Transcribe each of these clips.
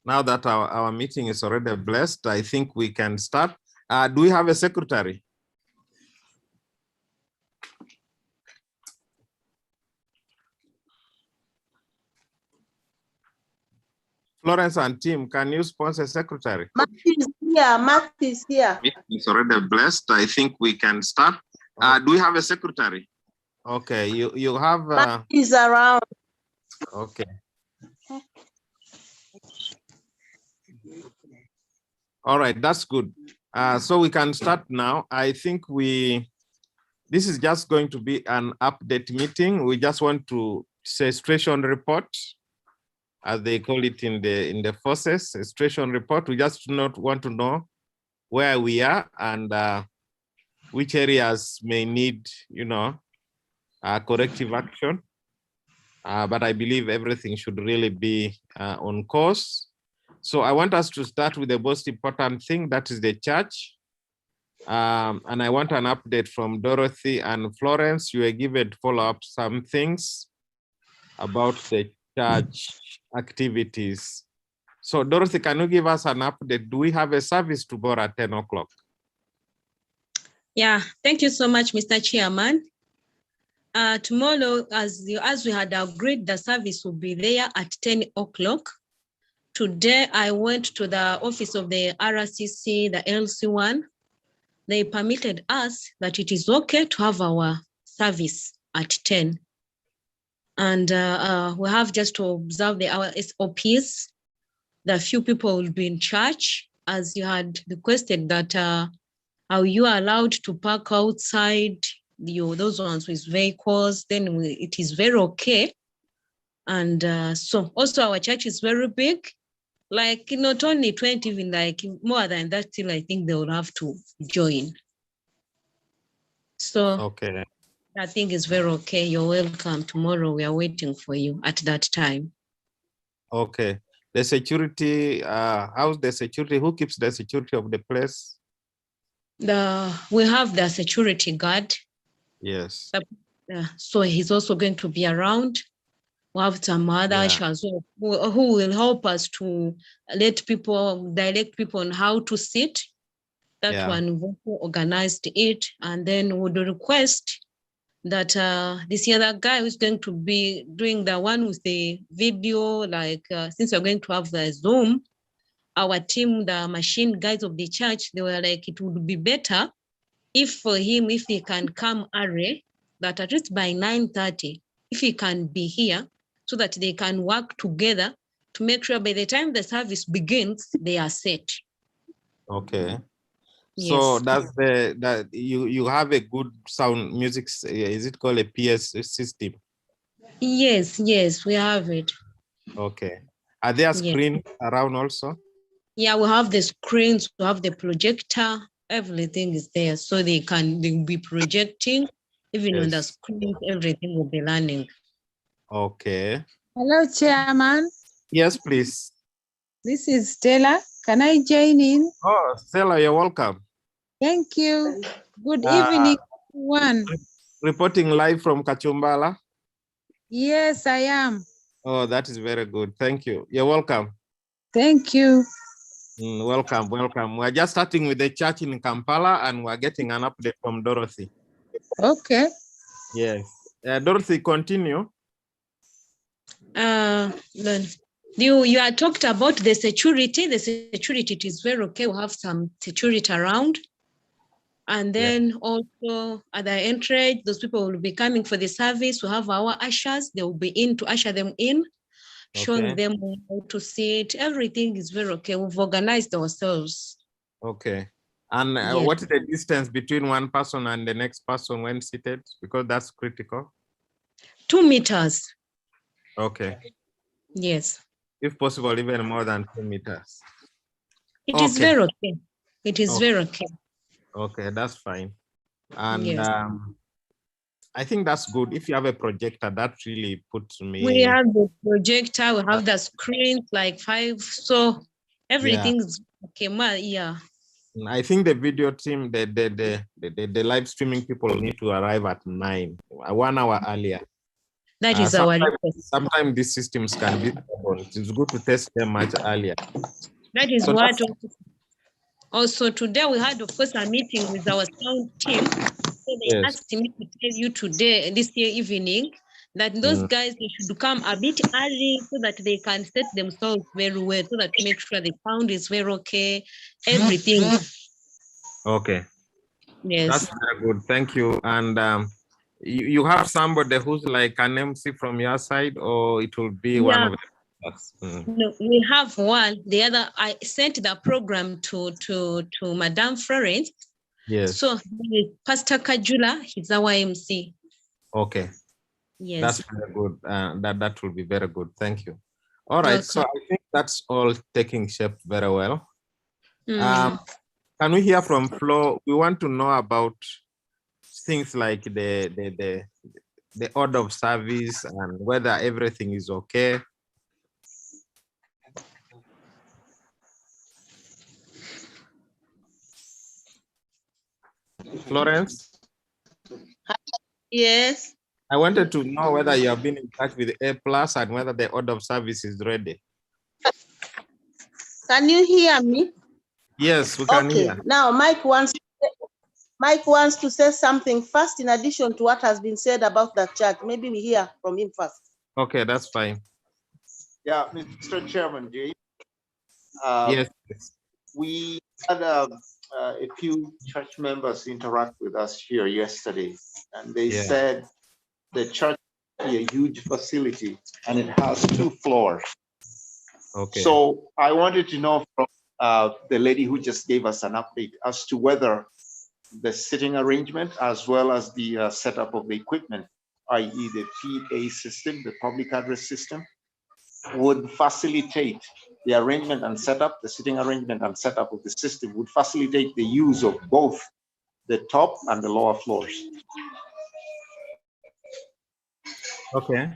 Now that our meeting is already blessed, I think we can start. Do we have a secretary? Florence and Tim, can you sponsor secretary? Matt is here. Matt is here. Meeting is already blessed. I think we can start. Do we have a secretary? Okay, you have. Matt is around. Okay. All right, that's good. So we can start now. I think this is just going to be an update meeting. We just want to say situation report, as they call it in the forces, a situation report. We just not want to know where we are and which areas may need, corrective action. But I believe everything should really be on course. So I want us to start with the most important thing, that is the church. And I want an update from Dorothy and Florence. You were given follow up some things about the church activities. So Dorothy, can you give us an update? Do we have a service tomorrow at 10 o'clock? Yeah, thank you so much, Mr. Chairman. Tomorrow, as we had agreed, the service will be there at 10 o'clock. Today, I went to the office of the RCC, the LC1. They permitted us that it is okay to have our service at 10. And we have just to observe our SOPs. The few people will be in church, as you had requested that are you allowed to park outside those ones with vehicles, then it is very okay. And so also our church is very big, like not only 20, even like more than that, still I think they will have to join. So okay, I think it's very okay. You're welcome. Tomorrow we are waiting for you at that time. Okay. The security, how's the security? Who keeps the security of the place? We have the security guard. Yes. So he's also going to be around. We have some other ushers who will help us to direct people on how to sit. That one we organized it, and then would request that this other guy who's going to be doing the one with the video, like since we're going to have the Zoom, our team, the machine guys of the church, they were like, it would be better if for him, if he can come early, that at least by 9:30, if he can be here, so that they can work together to make sure by the time the service begins, they are set. Okay. Yes. So that's that you have a good sound music. Is it called a PS system? Yes, we have it. Okay. Are there screens around also? Yeah, we have the screens, we have the projector, everything is there. So they'll be projecting, even on the screen, everything will be running. Okay. Hello, Chairman. Yes, please. This is Stella. Can I join in? Oh, Stella, you're welcome. Thank you. Good evening, everyone. Reporting live from Kachumbala? Yes, I am. Oh, that is very good. Thank you. You're welcome. Thank you. Welcome. We're just starting with the church in Kampala, and we're getting an update from Dorothy. Okay. Yes. Dorothy, continue. Then you had talked about the security. The security, it is very okay. We have some security around. And then also at the entrance, those people will be coming for the service. We have our ushers. They will be in to usher them in, showing them how to sit. Everything is very okay. We've organized ourselves. Okay. And what is the distance between one person and the next person when seated? Because that's critical. 2 meters. Okay. Yes. If possible, even more than 2 meters. It is very okay. It is very okay. Okay, that's fine. And I think that's good. If you have a projector, that really puts me. We have the projector, we have the screens, like 5. So everything's okay. Yeah. I think the video team, the live streaming people need to arrive at 9, 1 hour earlier. That is our request. Sometimes these systems can be stubborn. It's good to test them much earlier. That is So what that's- also today we had, of course, a meeting with our sound team. So they Yes. asked me to tell you today, this year evening, that those guys, they should come a bit early so that they can set themselves very well, so that make sure the sound is very okay, everything. Okay. Yes. That's very good. Thank you. And you have somebody who's like an MC from your side, or it will be one Yeah. of them? No, we have one. The other, I sent the program to Madame Florence. Yes. So Pastor Kajula, he's our MC. Okay. Yes. That's very good. That will be very good. Thank you. All right. So I think that's all taking shape very well. Can we hear from Flo? We want to know about things like the order of service and whether everything is okay. Florence? Yes. I wanted to know whether you have been in touch with A+ and whether the order of service is ready. Can you hear me? Yes, we can Okay. hear. Now, Mike wants to say something first in addition to what has been said about the church. Maybe we hear from him first. Okay, that's fine. Yeah, Mr. Chairman, Jay. Yes. We had a few church members interact with us here yesterday, and they said the church is a huge facility and it has 2 floors. Okay. So I wanted to know from the lady who just gave us an update as to whether the sitting arrangement as well as the setup of the equipment, i.e. the PA system, the public address system, would facilitate the arrangement and setup, the sitting arrangement and setup of the system would facilitate the use of both the top and the lower floors. Okay.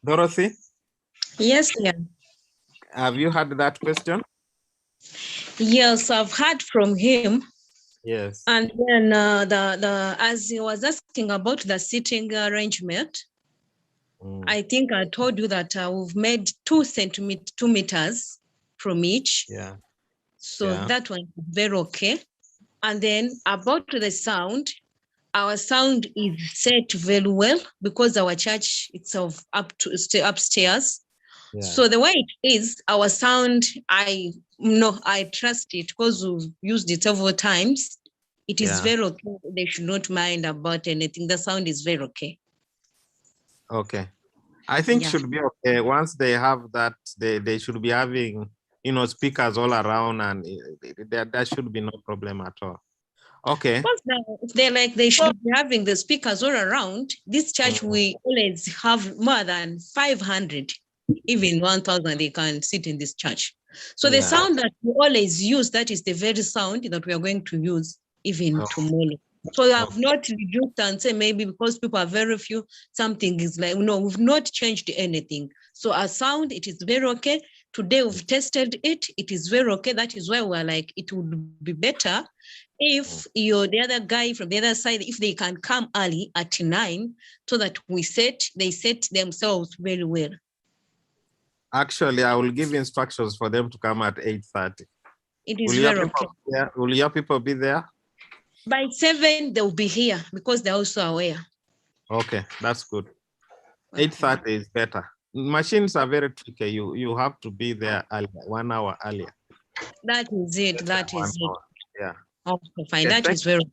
Dorothy? Yes, yeah. Have you had that question? Yes, I've heard from him. Yes. And then as he was asking about the seating arrangement, I think I told you that we've made 2 meters from each. Yeah. So that one is very okay. And then about the sound, our sound is set very well because our church itself upstairs. Yeah. So the way it is, our sound, I trust it because we've used it several times. It is very okay. They should not mind about anything. The sound is very okay. Okay. I think should be okay. Once they have that, they should be having, speakers all around, and there should be no problem at all. Okay. If they should be having the speakers all around. This church, we always have more than 500, even 1,000 they can sit in this church. So the sound that we always use, that is the very sound that we are going to use even tomorrow. So we have not reduced and say maybe because people are very few, something is like, no, we've not changed anything. So our sound, it is very okay. Today we've tested it. It is very okay. That is why we're like, it would be better if the other guy from the other side, if they can come early at 9, so that they set themselves very well. Actually, I will give instructions for them to come at 8:30. It is very okay. Will your people be there? By 7, they'll be here because they're also aware. Okay, that's good. 8:30 is better. Machines are very tricky. You have to be there earlier, 1 hour earlier. That is it. That is it. Yeah. Okay, fine. That is very.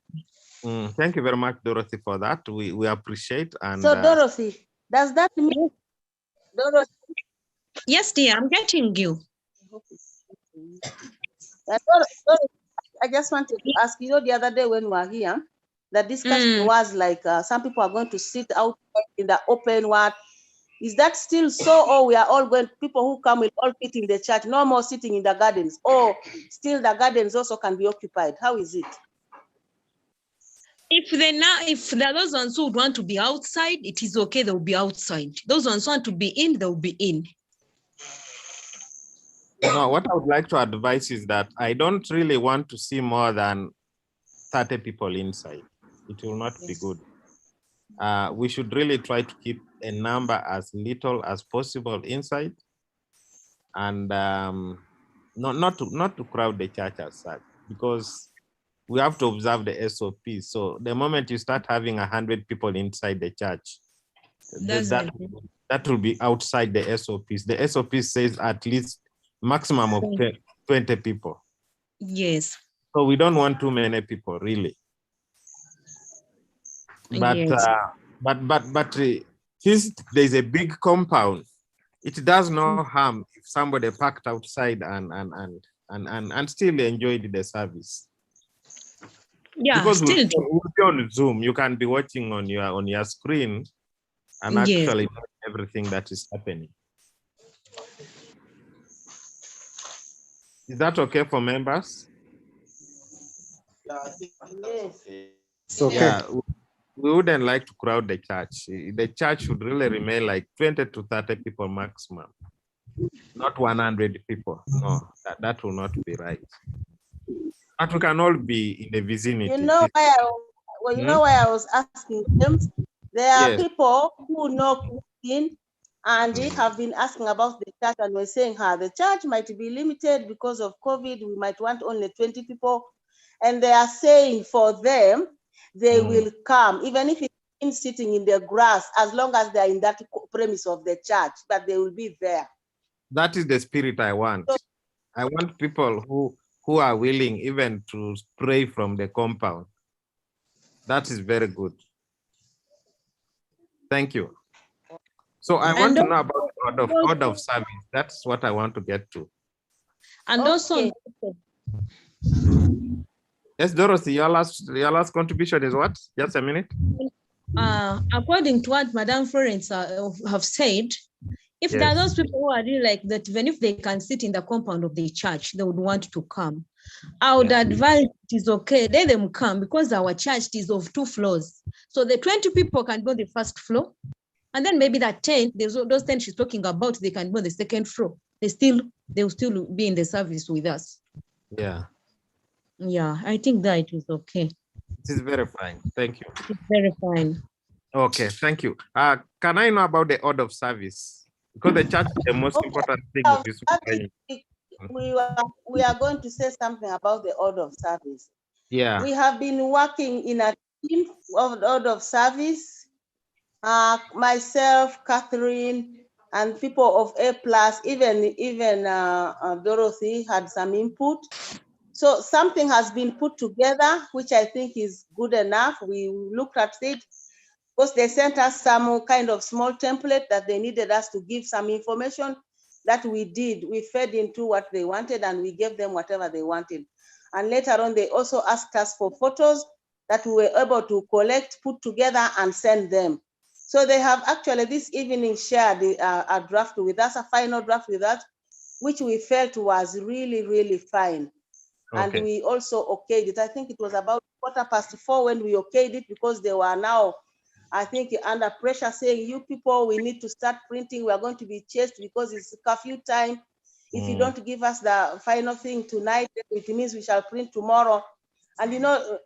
Thank you very much, Dorothy, for that. We appreciate. And so, Dorothy, does that mean? Dorothy? Yes, dear. I'm getting you. Dorothy, I just wanted to ask, the other day when we were here, the discussion was like some people are going to sit out in the open world. Is that still so, or we are all going, people who come will all fit in the church, no more sitting in the gardens, or still the gardens also can be occupied? How is it? If there are those ones who would want to be outside, it is okay, they'll be outside. Those ones who want to be in, they'll be in. No, what I would like to advise is that I don't really want to see more than 30 people inside. It will not be good. we should really try to keep a number as little as possible inside, and not to crowd the church as such, because we have to observe the SOP. So the moment you start having 100 people inside the church, that will be outside the SOPs. The SOP says at least maximum of 20 people. Yes. So we don't want too many people, really. But Yes. Since there's a big compound, it does no harm if somebody parked outside and still enjoyed the service. Yeah, because still. we'll be on Zoom, you can be watching on your screen and Yes. actually know everything that is happening. Is that okay for members? Yes. It's okay. Yeah, we wouldn't like to crowd the church. The church should really remain like 20 to 30 people maximum, not 100 people. No, that will not be right. But we can all be in the vicinity. You know why I was asking them? There are Yes. people who know Christine and they have been asking about the church, and we're saying the church might be limited because of COVID. We might want only 20 people. And they are saying for them, they will come, even if it's sitting in the grass, as long as they're in that premise of the church, but they will be there. That is the spirit I want. I want people who are willing even to pray from the compound. That is very good. Thank you. So I want to know about order of service. That's what I want to get to. And also, yes, Dorothy, your last contribution is what? Just a minute. According to what Madam Florence have said, if there are those people who are really like that, even if they can sit in the compound of the church, they would want to come. I would advise it is okay, let them come, because our church is of 2 floors. So the 20 people can go on the first floor, and then maybe that 10, those 10 she's talking about, they can go on the second floor. They will still be in the service with us. Yeah. Yeah, I think that it is okay. It is very fine. Thank you. It's very fine. Okay, thank you. Can I know about the order of service? Because the church is the most important thing. We are going to say something about the order of service. Yeah. We have been working in a team of order of service. Myself, Catherine, and people of A+, even Dorothy had some input. So something has been put together, which I think is good enough. We looked at it because they sent us some kind of small template that they needed us to give some information that we did. We fed into what they wanted and we gave them whatever they wanted. And later on, they also asked us for photos that we were able to collect, put together and send them. So they have actually this evening shared a draft with us, a final draft with us, which we felt was really, really fine. Okay. And we also okayed it. I think it was about 4:15 when we okayed it, because they were now, I think, under pressure saying, you people, we need to start printing. We are going to be chased because it's curfew time. If you don't give us the final thing tonight, it means we shall print tomorrow. And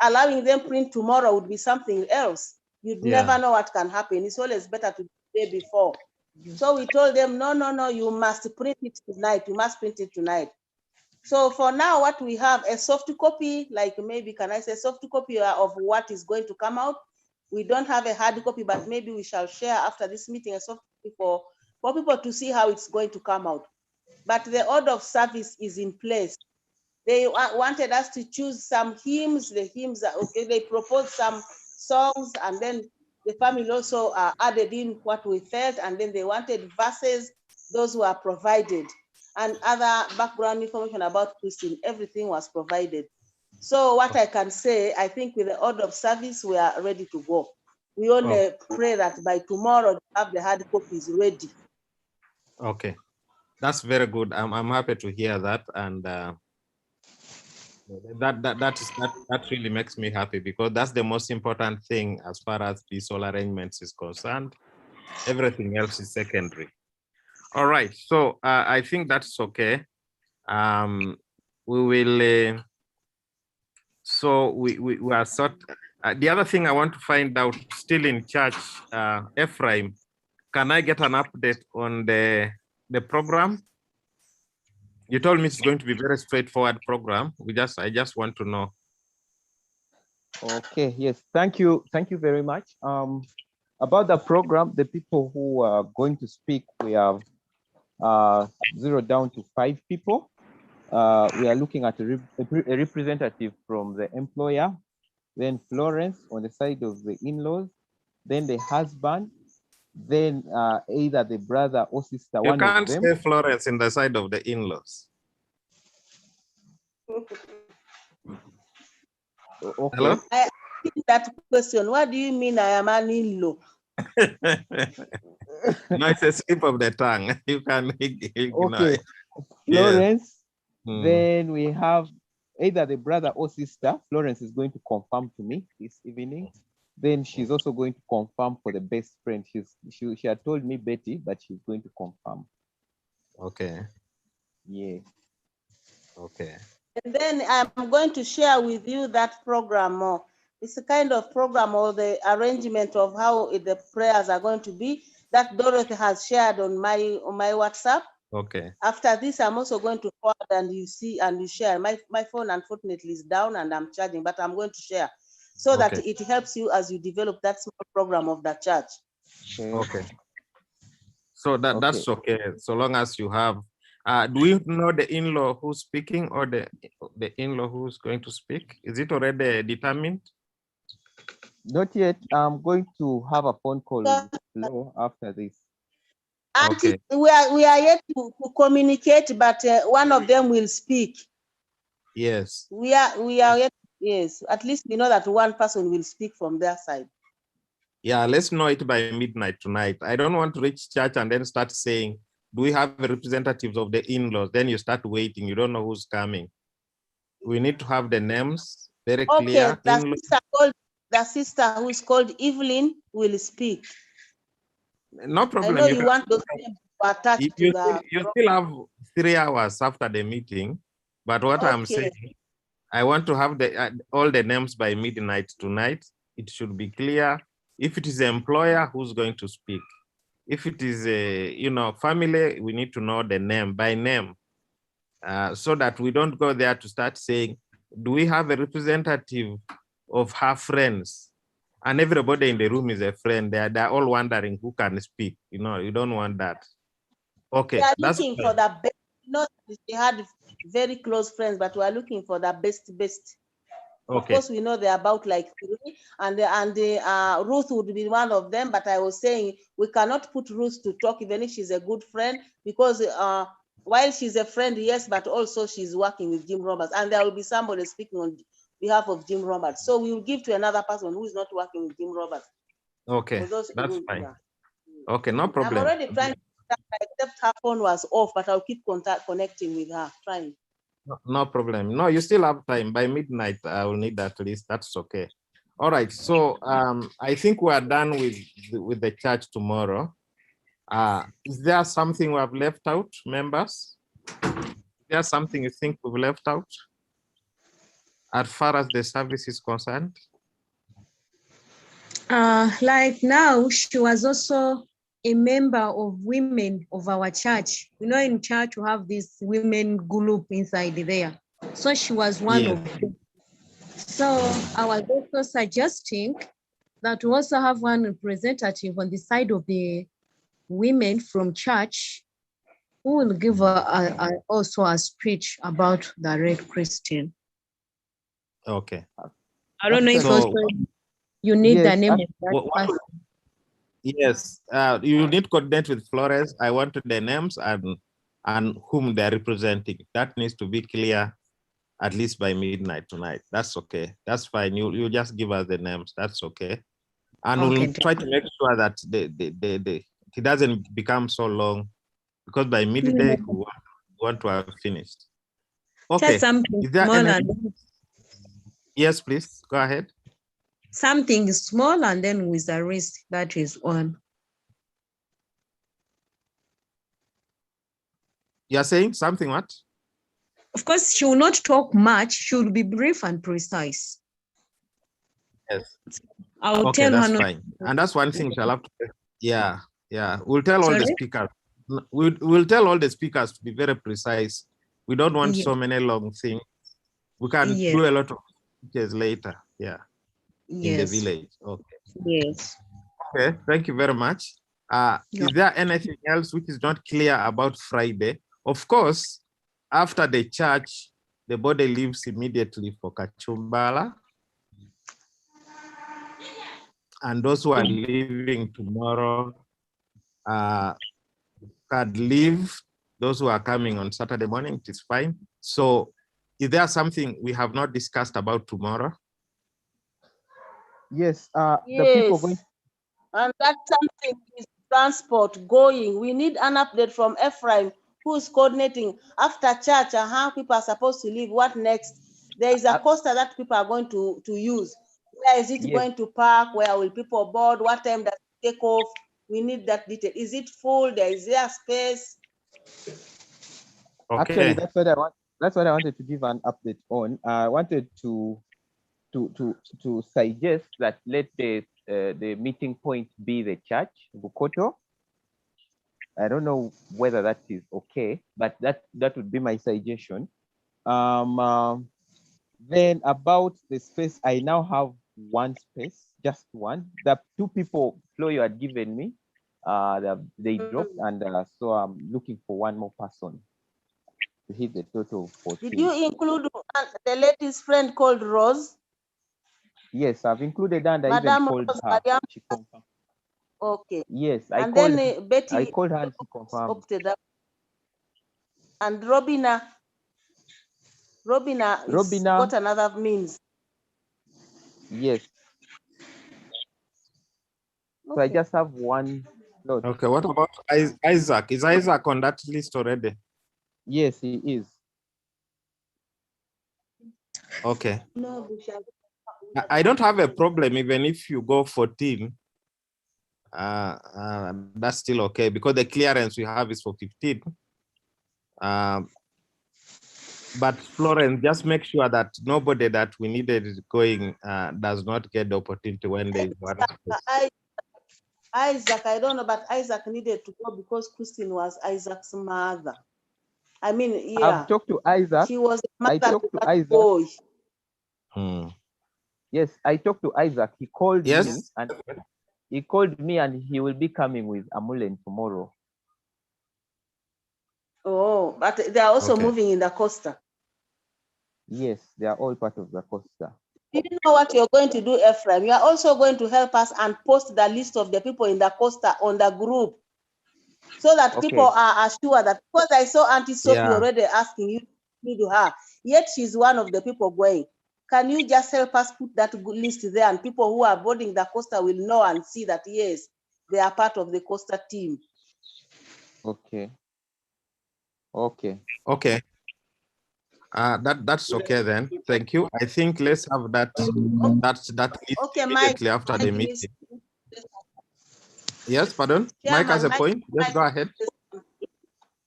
allowing them print tomorrow would be something else. You'd never know what can happen. It's always better to do the day before. So we told them, no, you must print it tonight. You must print it tonight. So for now, what we have, a soft copy, like maybe, can I say soft copy of what is going to come out? We don't have a hard copy, but maybe we shall share after this meeting a soft copy for people to see how it's going to come out. But the order of service is in place. They wanted us to choose some hymns. The hymns are okay. They proposed some songs, and then the family also added in what we felt, and then they wanted verses. Those were provided, and other background information about Christine. Everything was provided. So what I can say, I think with the order of service, we are ready to go. We only pray that by tomorrow, we have the hard copies ready. Okay, that's very good. I'm happy to hear that, and that really makes me happy, because that's the most important thing as far as peaceful arrangements is concerned. Everything else is secondary. All right, so I think that's okay. We will. So we are sort. The other thing I want to find out, still in church, Ephraim, can I get an update on the program? You told me it's going to be very straightforward program. I just want to know. Okay, yes, thank you very much. About the program, the people who are going to speak, we have zeroed down to 5 people. We are looking at a representative from the employer, then Florence on the side of the in-laws, then the husband, then either the brother or sister. You one of can't them. say Florence in the side of the in-laws. Okay. Hello? I think that question, what do you mean I am an in-law? No, it's a slip of the tongue. You can ignore Okay, it. Florence. Hmm. Then we have either the brother or sister. Florence is going to confirm to me this evening. Then she's also going to confirm for the best friend. She had told me Betty, but she's going to confirm. Okay. Yeah. Okay. And then I'm going to share with you that program more. It's a kind of program or the arrangement of how the prayers are going to be that Dorothy has shared on my WhatsApp. Okay. After this, I'm also going to forward and you see and you share. My phone unfortunately is down and I'm charging, but I'm going to share so that it helps you as you develop that small program of the church. Okay. So that's okay. So long as you have, do we know the in-law who's speaking or the in-law who's going to speak? Is it already determined? Not yet. I'm going to have a phone call with Flo after this. Okay. We are yet to communicate, but one of them will speak. Yes. We are yet, yes. At least we know that one person will speak from their side. Yeah, let's know it by midnight tonight. I don't want to reach church and then start saying, do we have representatives of the in-laws? Then you start waiting. You don't know who's coming. We need to have the names very clear. The sister who's called Evelyn will speak. No problem. I know you want those names to attach to the... You still have 3 hours after the meeting, but what I'm saying, I want to have all the names by midnight tonight. It should be clear. If it is the employer, who's going to speak? If it is a family, we need to know the name by name, so that we don't go there to start saying, do we have a representative of her friends? And everybody in the room is a friend. They're all wondering who can speak. You don't want that. Okay. We are looking for the best. Not she had very close friends, but we are looking for the best. Okay. Of course, we know they're about like 3, and Ruth would be one of them. But I was saying we cannot put Ruth to talk, even if she's a good friend, because while she's a friend, yes, but also she's working with Jim Roberts, and there will be somebody speaking on behalf of Jim Roberts. So we will give to another person who is not working with Jim Roberts. Okay, that's fine. Yeah. Okay, no problem. I'm already trying to except her phone was off, but I'll keep connecting with her, trying. No problem. No, you still have time. By midnight, I will need at least. That's okay. All right. So I think we are done with the church tomorrow. Is there something we have left out, members? Is there something you think we've left out as far as the service is concerned? Like now, she was also a member of women of our church. In church, we have this women group inside there. So she was one of them. So I was also suggesting that we also have one representative on the side of the women from church who will give also a speech about the Red Christian. Okay. I don't know if also you need the name of that person. Yes, you need to coordinate with Flores. I want the names and whom they're representing. That needs to be clear at least by midnight tonight. That's okay. That's fine. You just give us the names. That's okay. And we'll try to make sure that it doesn't become so long, because by midday we want to have finished. Okay. Is there any... Yes, please go ahead. Something small and then with a risk, that is on. You're saying something what? Of course, she will not talk much. She will be brief and precise. Yes. I'll Okay, tell her that's not. fine. And that's one thing we'll have to. Yeah, yeah. We'll tell all the Sorry? speakers. We'll tell all the speakers to be very precise. We don't want Yes. so many long things. We can Yes. do a lot of speeches later. Yeah, in the Yes. village. Okay. Yes. Okay. Thank you very much. Yeah. Is there anything else which is not clear about Friday? Of course, after the church, the body leaves immediately for Kachumbala. And those who are leaving tomorrow can leave. Those who are coming on Saturday morning, it is fine. So is there something we have not discussed about tomorrow? Yes, the people going. Yes, and that something is transport going. We need an update from Ephraim, who is coordinating after church and how people are supposed to leave. What next? There is a coaster that people are going to use. Where is it Yes. going to park? Where will people board? What time does it take off? We need that detail. Is it full? Is there space? Actually, Okay. that's what I want. That's what I wanted to give an update on. I wanted to suggest that let the meeting point be the church, Bukoto. I don't know whether that is okay, but that would be my suggestion. Then about the space, I now have one space, just one. The two people Flo you had given me, they dropped, and so I'm looking for one more person to hit the total of 14. Did you include the lady's friend called Rose? Yes, I've included and I even Madam called Rose, her. Mariam? She confirmed. Okay. Yes, I And called. then Betty I called her and she confirmed. opted up. And Robina is got another means. Yes. So I Okay. just have one slot. Okay. What about Isaac? Is Isaac on that list already? Yes, he is. Okay. No, we shall- I don't have a problem even if you go 14. That's still okay because the clearance we have is for 15. But Florence, just make sure that nobody that we needed going does not get the opportunity when there is one. Isaac, I don't know, but Isaac needed to go because Christine was Isaac's mother. I mean, yeah. I've talked to Isaac. She was the I mother talked to to that Isaac. boy. Yes, I talked to Isaac. He called me Yes. and he will be coming with Amulen tomorrow. Oh, but they are also Okay. moving in the coaster. Yes, they are all part of the Costa. You know what you're going to do, Ephraim? You are also going to help us and post the list of the people in the coaster on the group so that Okay. people are assured that, because I saw Auntie Sophie Yeah. already asking you to do her, yet she's one of the people going. Can you just help us put that good list there and people who are boarding the coaster will know and see that, yes, they are part of the coaster team. Okay. Okay. Okay. That's okay then. Thank you. I think let's have that list Okay, Mike. immediately after the meeting. Yes, pardon. Mike has a point. Let's go ahead.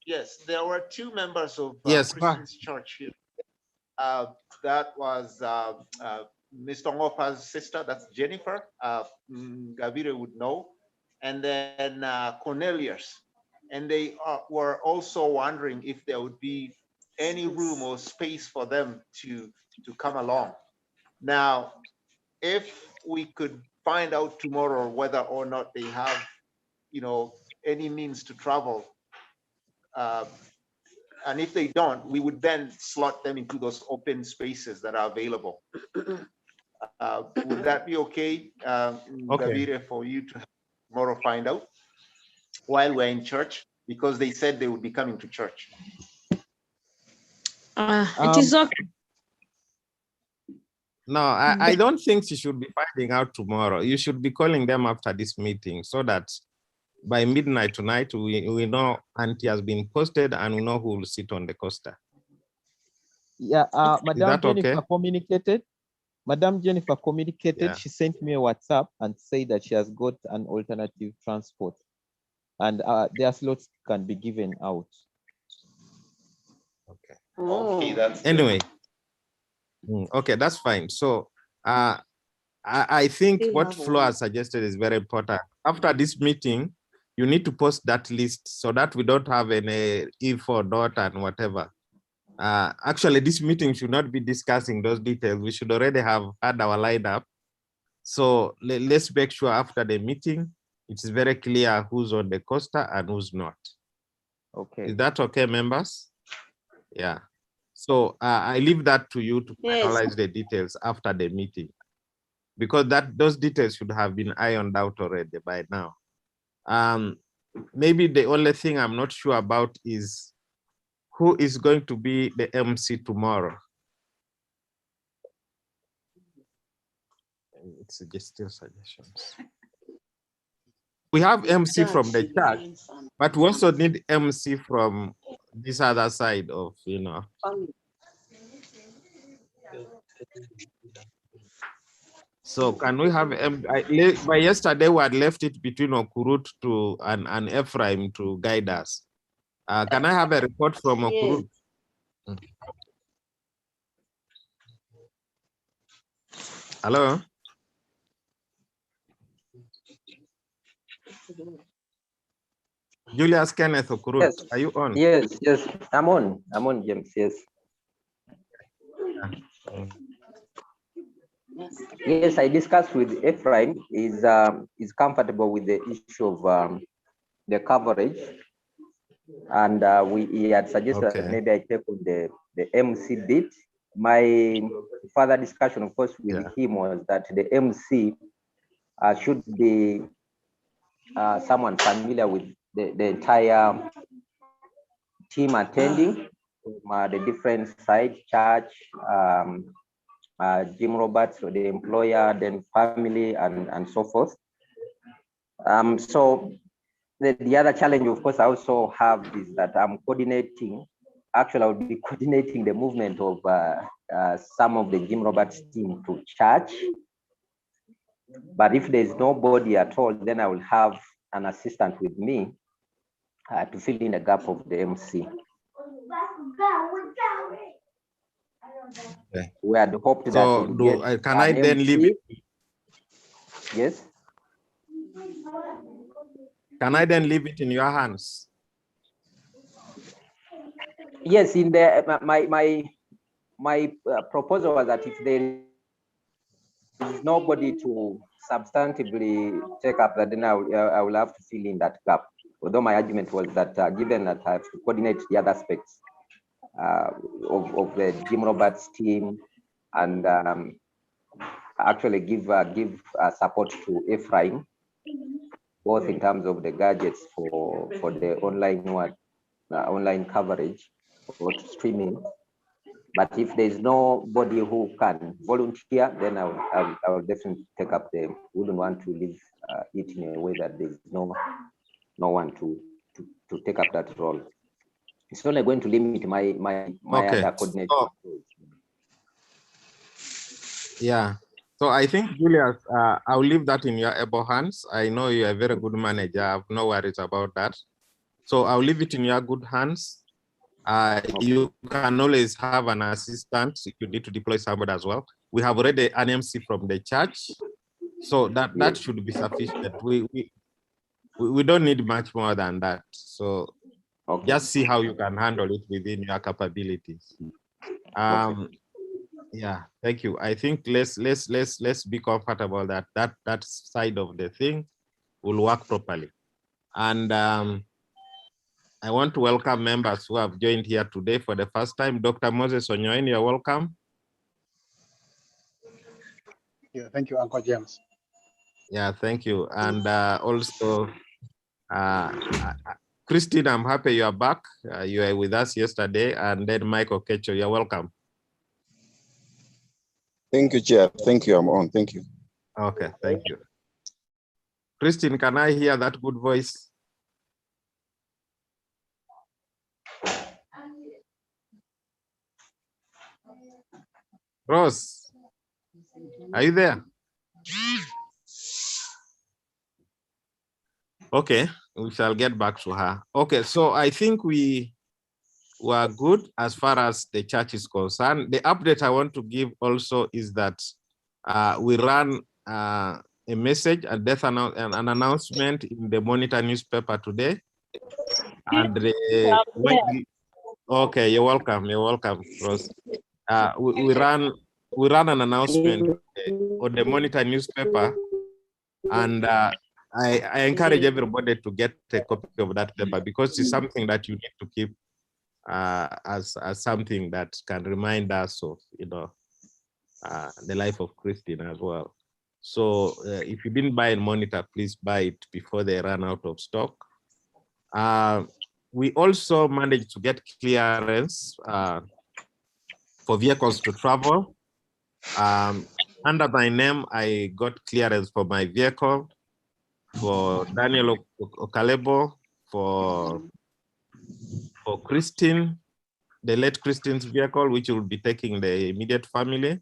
Yes, there were two members of Yes, go ahead. Christian's church here. That was Mr. Ngopa's sister, that's Jennifer. Gavire would know. And then Cornelius. And they were also wondering if there would be any room or space for them to come along. Now, if we could find out tomorrow whether or not they have, any means to travel, and if they don't, we would then slot them into those open spaces that are available. Would that be okay, Gavire, for you to tomorrow find out while we're in church? Because they said they would be coming to church. It is okay. No, I don't think you should be finding out tomorrow. You should be calling them after this meeting so that by midnight tonight, we know Auntie has been posted and we know who will sit on the coaster. Yeah, Madam Jennifer okay? communicated. Madam Jennifer communicated. Yeah. She sent me a WhatsApp and said that she has got an alternative transport and their slots can be given out. Okay. Okay, that's anyway. Okay, that's fine. So I I think Still what have Flo one. has suggested is very important. After this meeting, you need to post that list so that we don't have any E4 dot and whatever. Actually, this meeting should not be discussing those details. We should already have had our lineup. So let's make sure after the meeting, it's very clear who's on the coaster and who's not. Okay. Is that okay, members? Yeah. So I leave that to you to Yes. finalize the details after the meeting, because those details should have been ironed out already by now. Maybe the only thing I'm not sure about is who is going to be the MC tomorrow. It's just still suggestions. We have MC from the church, but we also need MC from this other side of, you know. So can we have, by yesterday we had left it between Okurut and Ephraim to guide us. Can I have a report from Okurut? Hello? Julius Kenneth Okurut, Yes. are you on? Yes, I'm on, James, yes. Yes, I discussed with Ephraim, is comfortable with the issue of the coverage. And he had suggested that maybe I take on the MC bit. My further discussion, of course, with him was that the MC should be someone familiar with the entire team attending from the different side, church, Jim Roberts, so the employer, then family, and so forth. So the other challenge, of course, I also have is that I'm coordinating. Actually, I will be coordinating the movement of some of the Jim Roberts team to church. But if there's nobody at all, then I will have an assistant with me to fill in the gap of the MC. Okay. We had hoped so that can I then leave it? Yes. Can I then leave it in your hands? Yes, in the my proposal was that if there is nobody to substantively take up that, then I will have to fill in that gap. Although my argument was that given that I have to coordinate the other aspects of the Jim Roberts team and actually give support to Ephraim, both in terms of the gadgets for the online coverage or streaming. But if there's nobody who can volunteer, then I will definitely take up wouldn't want to leave it in a way that there's no one to take up that role. It's only going to limit my other coordinator. So, yeah. So I think, Julius, I'll leave that in your able hands. I know you're a very good manager. I have no worries about that. So I'll leave it in your good hands. You can always have an assistant if you need to deploy somebody as well. We have already an MC from the church, so that should be sufficient. We don't need much more than that. So just see how you can handle it within your capabilities. Yeah, thank you. I think let's be comfortable that that side of the thing will work properly. And I want to welcome members who have joined here today for the first time. Dr. Moses Onyoin, you're welcome. Yeah, thank you, Uncle James. Yeah, thank you. And also, Christine, I'm happy you are back. You were with us yesterday. And then Michael Kecho, you're welcome. Thank you, Chair. Thank you, I'm on. Thank you. Okay, thank you. Christine, can I hear that good voice? Rose, are you there? Okay, we shall get back to her. Okay, so I think we were good as far as the church is concerned. The update I want to give also is that we ran a message, an announcement in the Monitor newspaper today. And okay, you're welcome. You're welcome, Rose. We ran an announcement on the Monitor newspaper, and I encourage everybody to get a copy of that paper because it's something that you need to keep as something that can remind us of, the life of Christine as well. So if you didn't buy a Monitor, please buy it before they run out of stock. We also managed to get clearance for vehicles to travel. Under my name, I got clearance for my vehicle, for Daniel Okalebo, for Christine, the late Christine's vehicle, which will be taking the immediate family.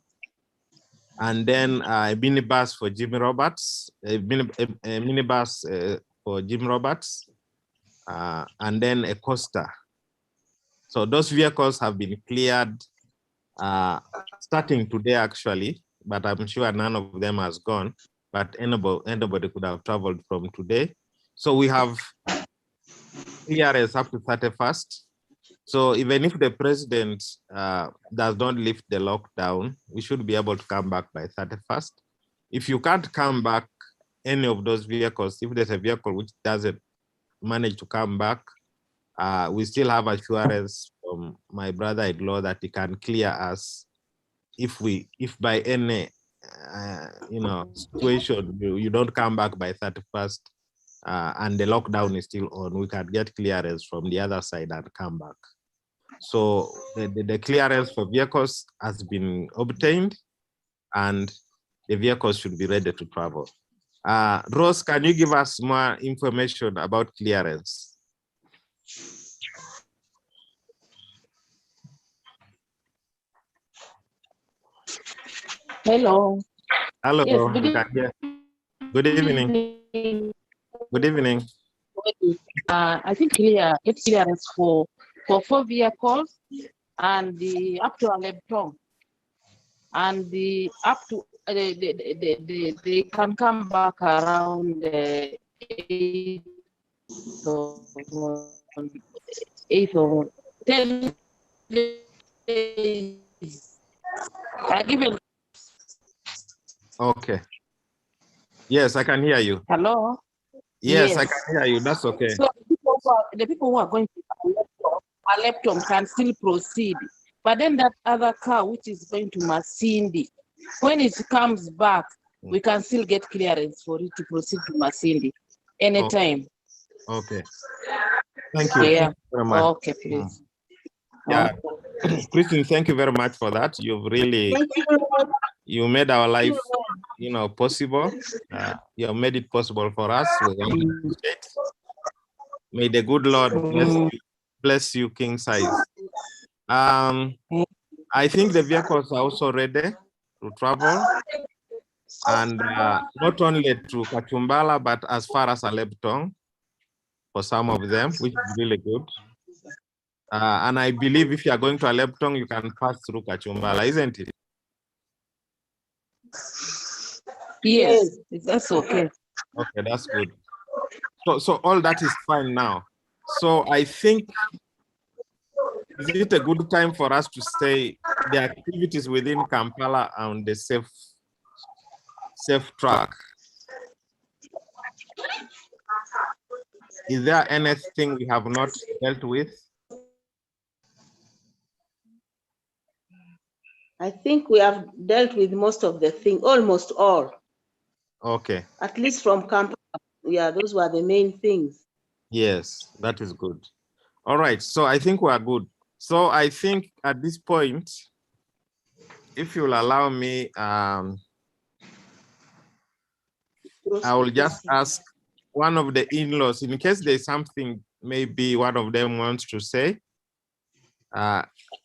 And then a minibus for Jimmy Roberts, a minibus for Jim Roberts, and then a coaster. So those vehicles have been cleared starting today, actually, but I'm sure none of them has gone, but anybody could have traveled from today. So we have clearance up to 31st. So even if the president does not lift the lockdown, we should be able to come back by 31st. If you can't come back, any of those vehicles, if there's a vehicle which doesn't manage to come back, we still have assurance from my brother-in-law that he can clear us if by any situation you don't come back by 31st and the lockdown is still on, we can get clearance from the other side and come back. So the clearance for vehicles has been obtained and the vehicles should be ready to travel. Rose, can you give us more information about clearance? Hello. Hello. Yes, good evening. Good evening. I think it's clearance for 4 vehicles and the up to Alepton, and the up to they can come back around 8 or 10 days. I give it. Okay. Yes, I can hear you. Hello. Yes, I can hear you. That's okay. So the people who are going to Alepton can still proceed. But then that other car, which is going to Masindi, when it comes back, we can still get clearance for it to proceed to Masindi anytime. Okay. Thank you. Yeah. Thank you very much. Okay, please. Yeah. Christine, thank you very much for that. You've really, you made our life, possible. You have made it possible for us. We really appreciate. May the good Lord bless you king size. I think the vehicles are also ready to travel, and not only to Kachumbala, but as far as Alepton for some of them, which is really good. And I believe if you are going to Alepton, you can pass through Kachumbala, isn't it? Yes, that's okay. Okay, that's good. So all that is fine now. So I think, is it a good time for us to say the activities within Kampala on the safe track? Is there anything we have not dealt with? I think we have dealt with most of the thing, almost all. Okay. At least from Kampala. Yeah, those were the main things. Yes, that is good. All right, so I think we are good. So I think at this point, if you'll allow me, I will just ask one of the in-laws, in case there's something maybe one of them wants to say. Do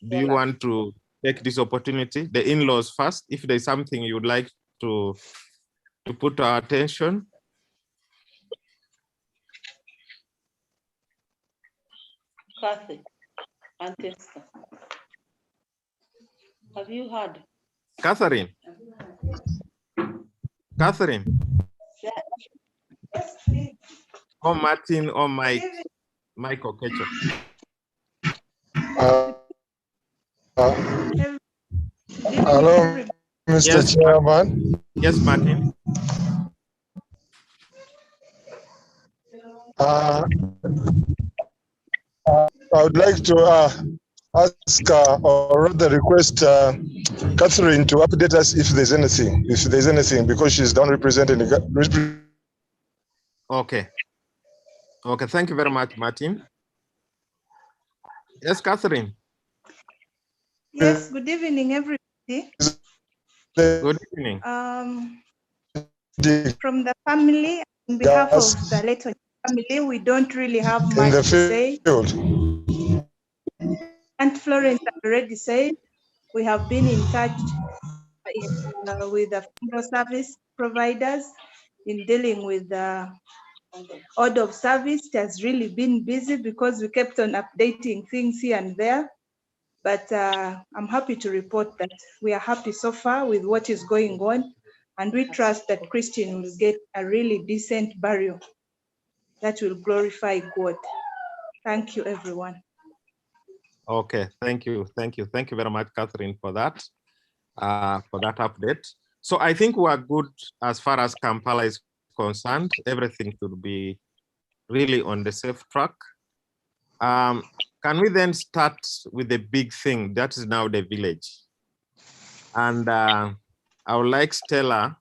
you want to take this opportunity? The in-laws first, if there's something you would like to put our attention. Kathy, Antesta, have you heard? Catherine. Catherine. Or Martin or Mike. Michael Ketchup. Hello, Mr. Yes, Chairman. Yes, Martin. I would like to ask or rather request Catherine to update us if there's anything, because she's the one representing the. Okay. Okay, thank you very much, Martin. Yes, Catherine. Yes, good evening, everybody. Good evening. From the family, on behalf of the Leto family, we don't really have much to say. Aunt Florence already said we have been in touch with the funeral service providers in dealing with the order of service. It has really been busy because we kept on updating things here and there. But I'm happy to report that we are happy so far with what is going on, and we trust that Christine will get a really decent burial that will glorify God. Thank you, everyone. Okay, thank you very much, Catherine, for that update. So I think we are good as far as Kampala is concerned. Everything should be really on the safe track. Can we then start with the big thing that is now the village? And I would like Stella,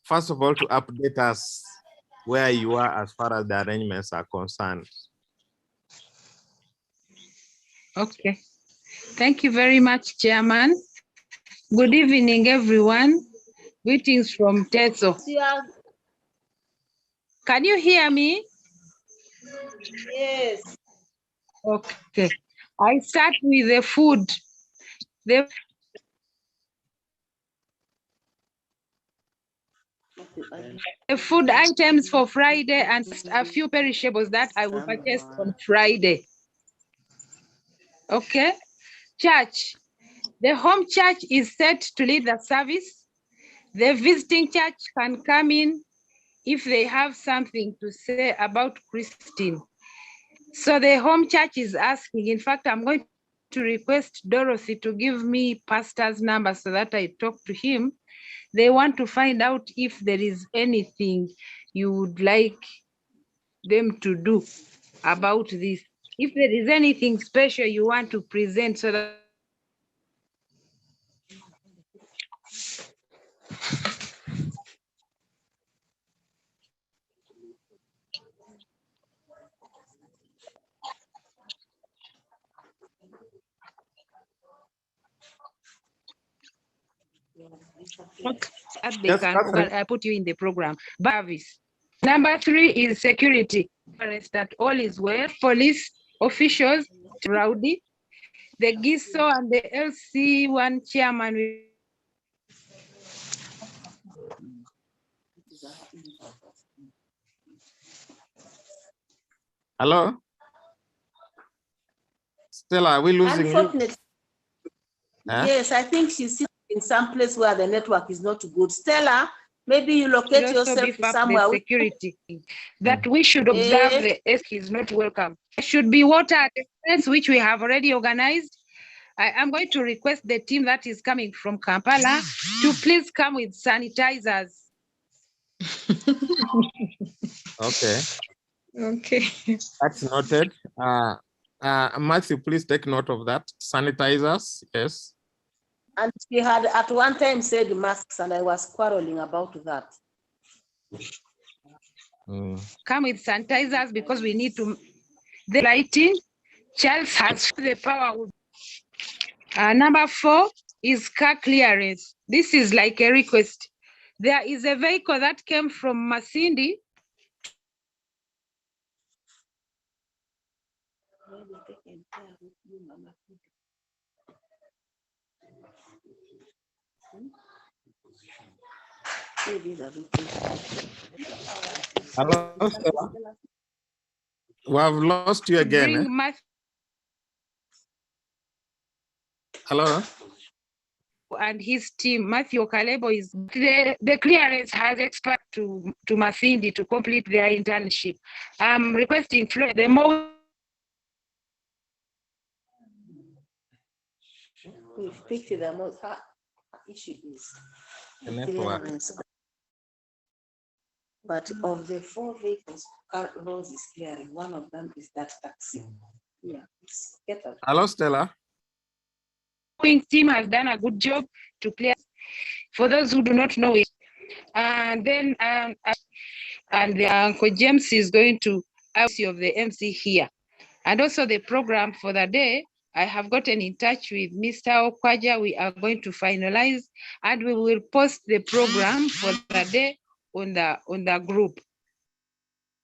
first of all, to update us where you are as far as the arrangements are concerned. Okay. Thank you very much, Chairman. Good evening, everyone. Greetings from Teso. Can you hear me? Yes. Okay. I start with the food. The food items for Friday and a few perishables that I will purchase on Friday. Okay. Church. The home church is set to lead the service. The visiting church can come in if they have something to say about Christine. So the home church is asking, in fact, I'm going to request Dorothy to give me pastor's number so that I talk to him. They want to find out if there is anything you would like them to do about this. If there is anything special you want to present so that they can I put you in the program. Service. Number 3 is security. That all is well. Police officials, Rowdy, the GISO and the LC1 chairman. Hello? Stella, are we losing you? Yes, I think she's sitting in some place where the network is not good. Stella, maybe you locate yourself somewhere. Security that we should observe the ESC is not welcome. There should be water at the place which we have already organized. I am going to request the team that is coming from Kampala to please come with sanitizers. Okay. Okay. That's noted. Matthew, please take note of that. Sanitizers, yes. And she had at one time said masks, and I was quarreling about that. Come with sanitizers because we need to. The lighting, Charles has the power. Number 4 is car clearance. This is like a request. There is a vehicle that came from Masindi. Hello, Stella. We have lost you again. Eh? Hello? and his team, Matthew Kalebo, is the clearance has expired to Masindi to complete their internship. I'm requesting the most. We've picked the most issue is The network. clearance. But of the 4 vehicles, Rose is clearing. One of them is that taxi. Yeah, it's better. Hello, Stella. Team has done a good job to clear. For those who do not know it, and then the Uncle James is going to MC of the MC here, and also the program for the day. I have gotten in touch with Mr. Okwaja. We are going to finalize, and we will post the program for the day on the group.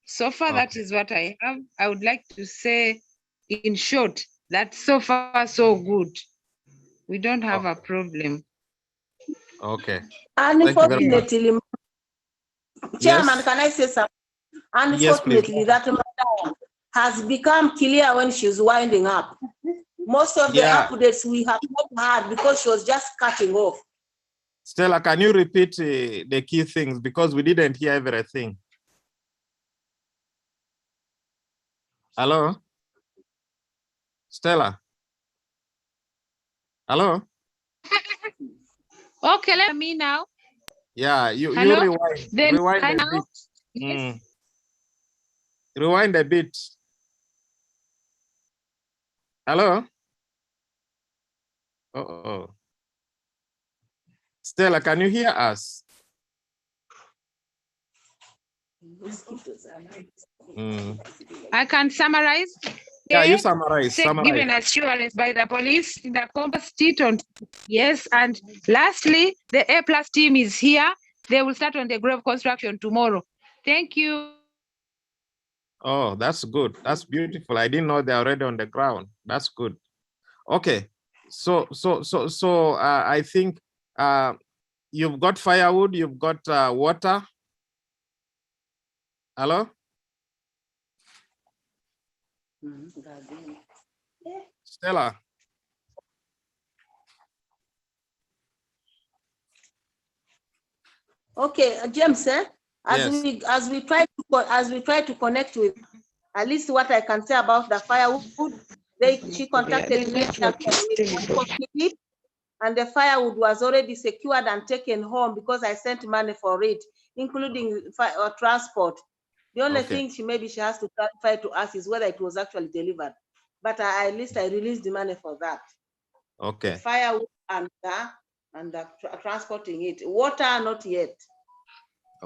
So far, that is what I have. I would like to say, in short, that so far so good. We don't have a problem. Okay. Unfortunately, Chairman, Yes. can I say something? Yes, please. Unfortunately, that madam has become clear when she's winding up. Most of the Yeah. updates we have not had because she was just cutting off. Stella, can you repeat the key things because we didn't hear everything? Hello? Stella? Hello? Okay, let me now. Yeah, you Hello? rewind, Then rewind can a now? bit. Yes. Rewind a bit. Hello? Oh. Stella, can you hear us? I can summarize. Yeah, you summarize. Given assurance by the police in the constituent. Yes, and lastly, the A+ team is here. They will start on the grave construction tomorrow. Thank you. Oh, that's good. That's beautiful. I didn't know they're already on the ground. That's good. Okay. So I think you've got firewood, you've got water. Hello? Stella. Okay, James, as Yes. we try to connect with, at least what I can say about the firewood, she contacted me completely, and the firewood was already secured and taken home because I sent money for it, including transport. The only thing she has to clarify to us is whether it was actually delivered. But at least I released the money for that. Okay. The firewood and transporting it. Water, not yet.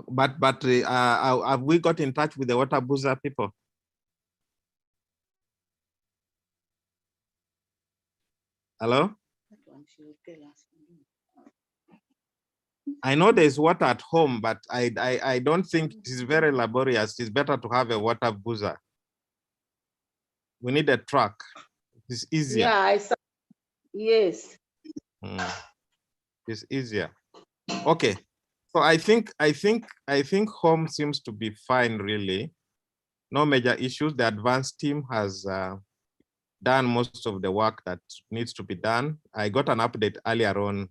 But have we got in touch with the Water Boozer people? Hello? I know there's water at home, but I don't think it is very laborious. It's better to have a Water Boozer. We need a truck. It's easier. Yeah, I saw. Yes. It's easier. Okay. So I think home seems to be fine, really. No major issues. The advanced team has done most of the work that needs to be done. I got an update earlier on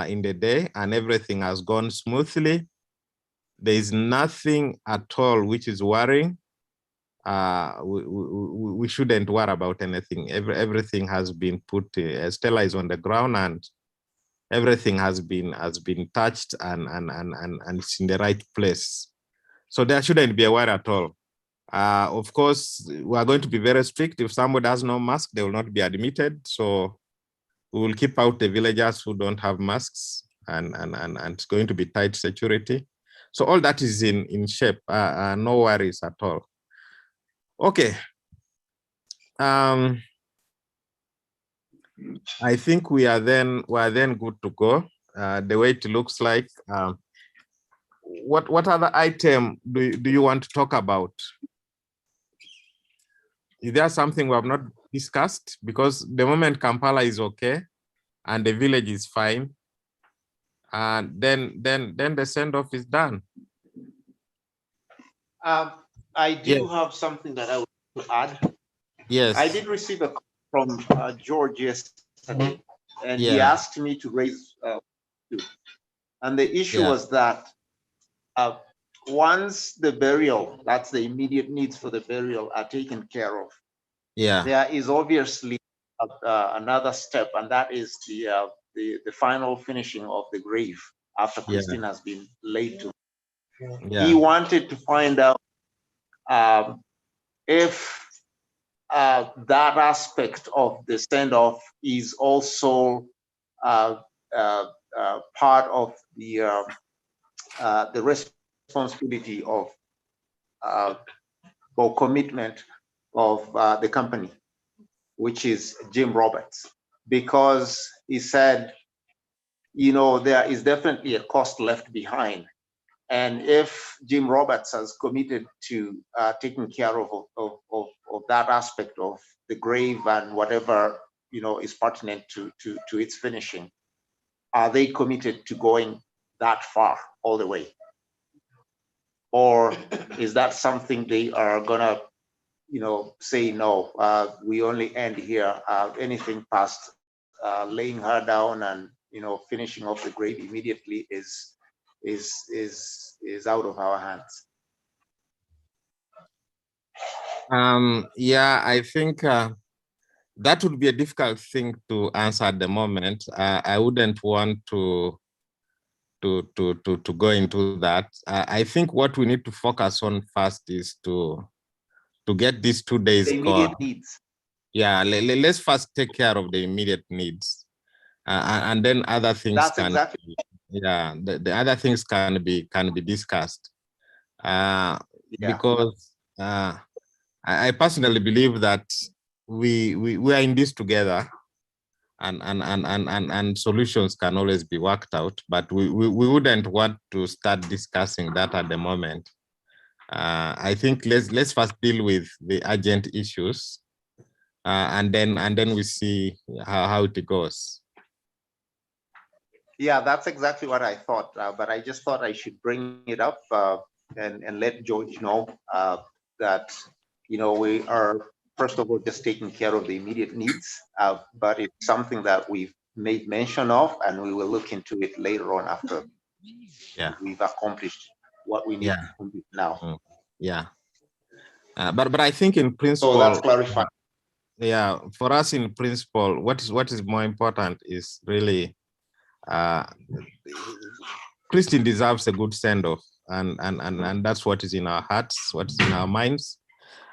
in the day, and everything has gone smoothly. There is nothing at all which is worrying. We shouldn't worry about anything. Everything has been put. Stella is on the ground, and everything has been touched and it's in the right place. So there shouldn't be a worry at all. Of course, we are going to be very strict. If somebody has no mask, they will not be admitted. So we will keep out the villagers who don't have masks, and it's going to be tight security. So all that is in shape. No worries at all. Okay. I think we are then good to go. The way it looks like. What other item do you want to talk about? Is there something we have not discussed? Because the moment Kampala is okay and the village is fine, and then the send-off is done. I do have something that I would like to add. Yes. I did receive a call from George yesterday and he Yeah. asked me to raise two. And the issue Yeah. was that once the burial, that's the immediate needs for the burial, are taken care of, Yeah. there is obviously another step, and that is the final finishing of the grave after Yeah. Christine has been laid to. Yeah. He wanted to find out if that aspect of the send-off is also part of the responsibility of or commitment of the company, which is Jim Roberts, because he said, you know, there is definitely a cost left behind. And if Jim Roberts has committed to taking care of that aspect of the grave and whatever, you know, is pertinent to its finishing, are they committed to going that far all the way? Or is that something they are gonna, you know, say, no, we only end here, anything past laying her down and, you know, finishing off the grave immediately is out of our hands. Yeah, I think that would be a difficult thing to answer at the moment. I wouldn't want to go into that. I think what we need to focus on first is to get these 2 days The immediate gone. needs. Yeah, let's first take care of the immediate needs, and then other things That's can. exactly. Yeah, the other things can be discussed. Yeah. Because I personally believe that we are in this together, and solutions can always be worked out, but we wouldn't want to start discussing that at the moment. I think let's first deal with the urgent issues, and then we see how it goes. Yeah, that's exactly what I thought, but I just thought I should bring it up and let George know that, you know, we are, first of all, just taking care of the immediate needs, but it's something that we've made mention of, and we will look into it later on after we've accomplished what we need to complete now. Yeah, but I think in principle, So that's clarified. Yeah, for us in principle, what is more important is really Christine deserves a good send-off, and that's what is in our hearts, what's in our minds.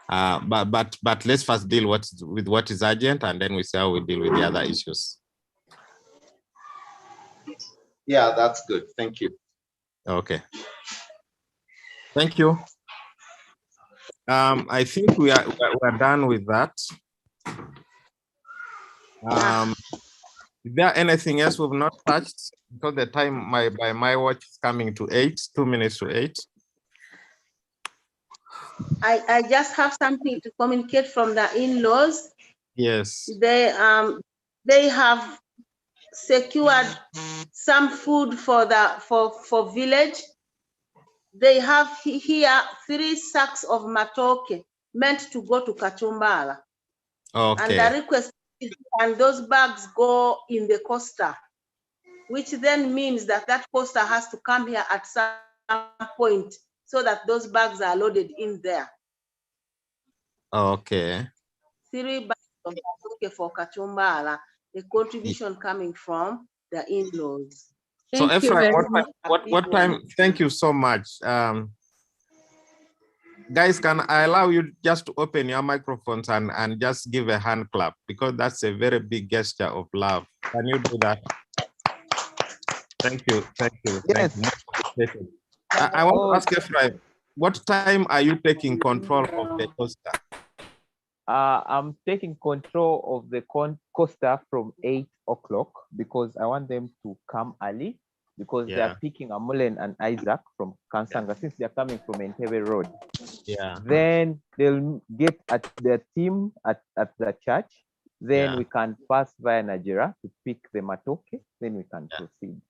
But let's first deal with what is urgent, and then we see how we deal with the other issues. Yeah, that's good. Thank you. Okay. Thank you. I think we are done with that. Is there anything else we've not touched? Because the time by my watch is coming to 2 minutes to 8. I just have something to communicate from the in-laws. Yes. They have secured some food for village. They have here 3 sacks of matoke meant to go to Kachumbala. Okay. And the request is, and those bags go in the coaster, which then means that coaster has to come here at some point so that those bags are loaded in there. Okay. 3 bags of matoke for Kachumbala, a contribution coming from the in-laws. So Ephraim, what time? Thank you so much. Guys, can I allow you just to open your microphones and just give a hand clap, because that's a very big gesture of love. Can you do that? Thank you. Thank you. Yes. Thank you. I want to ask Ephraim, what time are you taking control of the coaster? I'm taking control of the coaster from 8 o'clock because I want them to come early, because they're picking Amulen and Isaac from Kansanga since they're coming from Entebbe Road. Yeah. Then they'll get at their team at the church. Then we can pass via Nigeria to pick the matoke. Then we can proceed.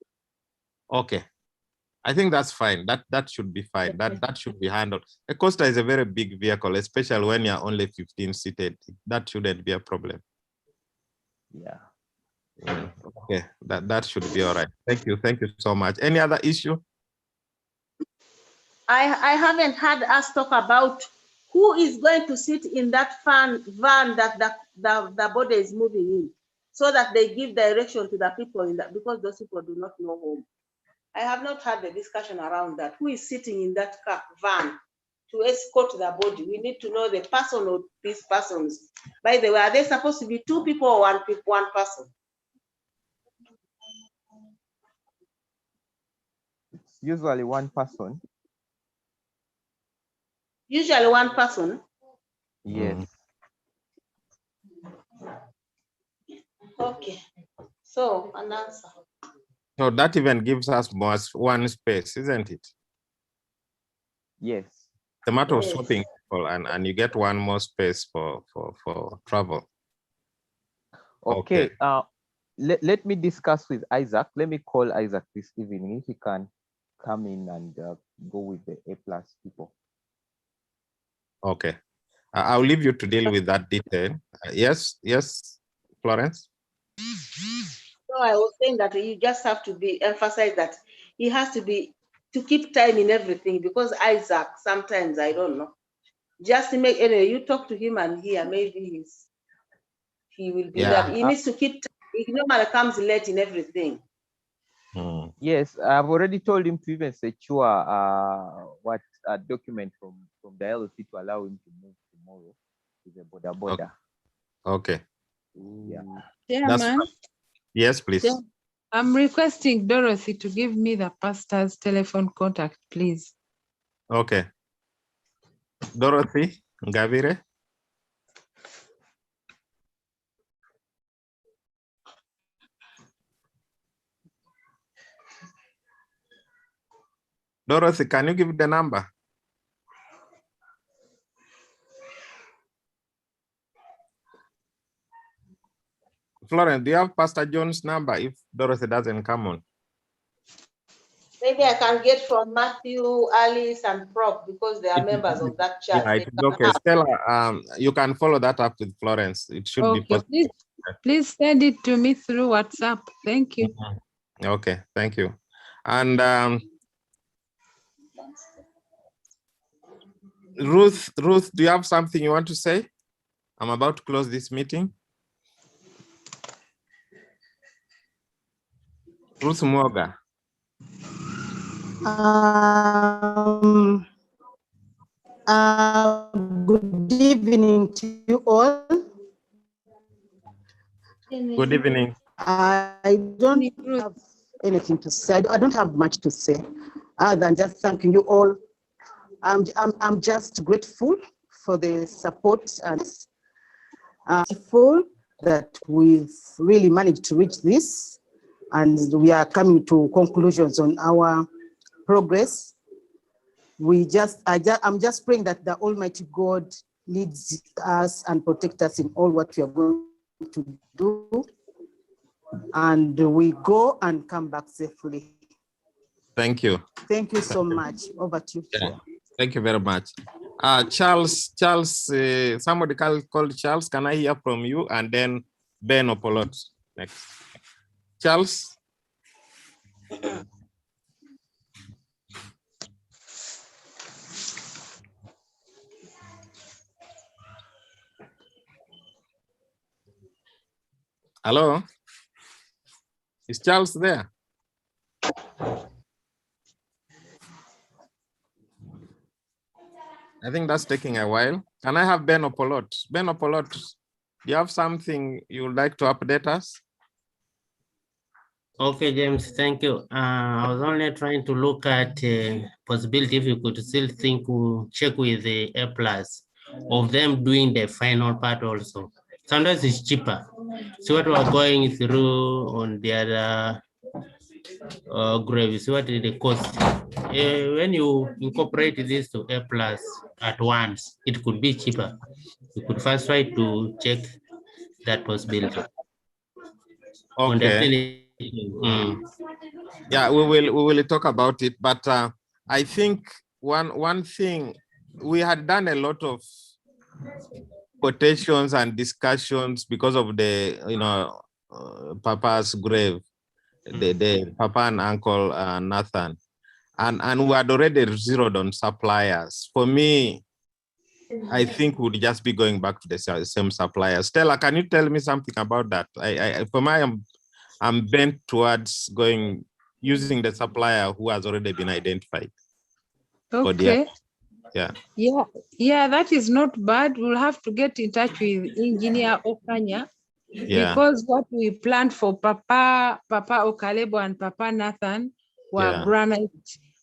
Okay. I think that's fine. That should be fine. That should be handled. A coaster is a very big vehicle, especially when you're only 15 seated. That shouldn't be a problem. Yeah. Okay, that should be all right. Thank you so much. Any other issue? I haven't heard us talk about who is going to sit in that van that the body is moving in, so that they give direction to the people in that, because those people do not know home. I have not had the discussion around that. Who is sitting in that car, van to escort the body? We need to know the person or these persons. By the way, are they supposed to be two people or one person? It's usually one person. Usually one person. Yes. Okay. So an answer. So that even gives us more one space, isn't it? Yes. The matter of Yes. swapping people, and you get one more space for travel. Okay. Let me discuss with Isaac. Let me call Isaac this evening if he can come in and go with the A+ people. Okay. I'll leave you to deal with that detail. Yes, Florence. So I was saying that you just have to be emphasize that he has to be to keep time in everything, because Isaac sometimes I don't know. Just to make anyway, you talk to him and hear, maybe he will be Yeah. there. He needs to keep time. He normally comes late in everything. Yes, I've already told him to even secure what a document from the LC to allow him to move tomorrow to the border. Okay. Yeah. Chairman, Yes, please. I'm requesting Dorothy to give me the pastor's telephone contact, please. Okay. Dorothy Ngavire. Dorothy, can you give the number? Florence, do you have Pastor John's number if Dorothy doesn't come on? Maybe I can get from Matthew, Alice, and Prof, because they are members of that church. Yeah, it is okay. Stella, you can follow that up with Florence. It should be possible. Please send it to me through WhatsApp. Thank you. Okay, thank you. And Ruth, do you have something you want to say? I'm about to close this meeting. Ruth Mwoga. Good evening to you all. Good evening. I don't have anything to say. I don't have much to say other than just thanking you all. I'm just grateful for the support and grateful that we've really managed to reach this, and we are coming to conclusions on our progress. I'm just praying that the Almighty God leads us and protect us in all what we are going to do, and we go and come back safely. Thank you. Thank you so much. Over to you. Yeah. Thank you very much. Charles, somebody called Charles. Can I hear from you? And then Ben Opolot next. Charles. Hello. Is Charles there? I think that's taking a while. Can I have Ben Opolot? Ben Opolot, do you have something you would like to update us? Okay, James, thank you. I was only trying to look at possibility if you could still check with the A+ of them doing the final part also. Sometimes it's cheaper. See what we're going through on the other graves, what is the cost? When you incorporate this to A+ at once, it could be cheaper. You could first try to check that possibility. Okay. Yeah, we will talk about it, but I think one thing, we had done a lot of quotations and discussions because of the Papa's grave, the Papa and Uncle Nathan, and we had already zeroed on suppliers. For me, I think we'll just be going back to the same suppliers. Stella, can you tell me something about that? For me, I'm bent towards using the supplier who has already been identified. Okay. Yeah. Yeah, that is not bad. We'll have to get in touch with Engineer Okanya, because what we planned for Papa Okalebo and Papa Nathan were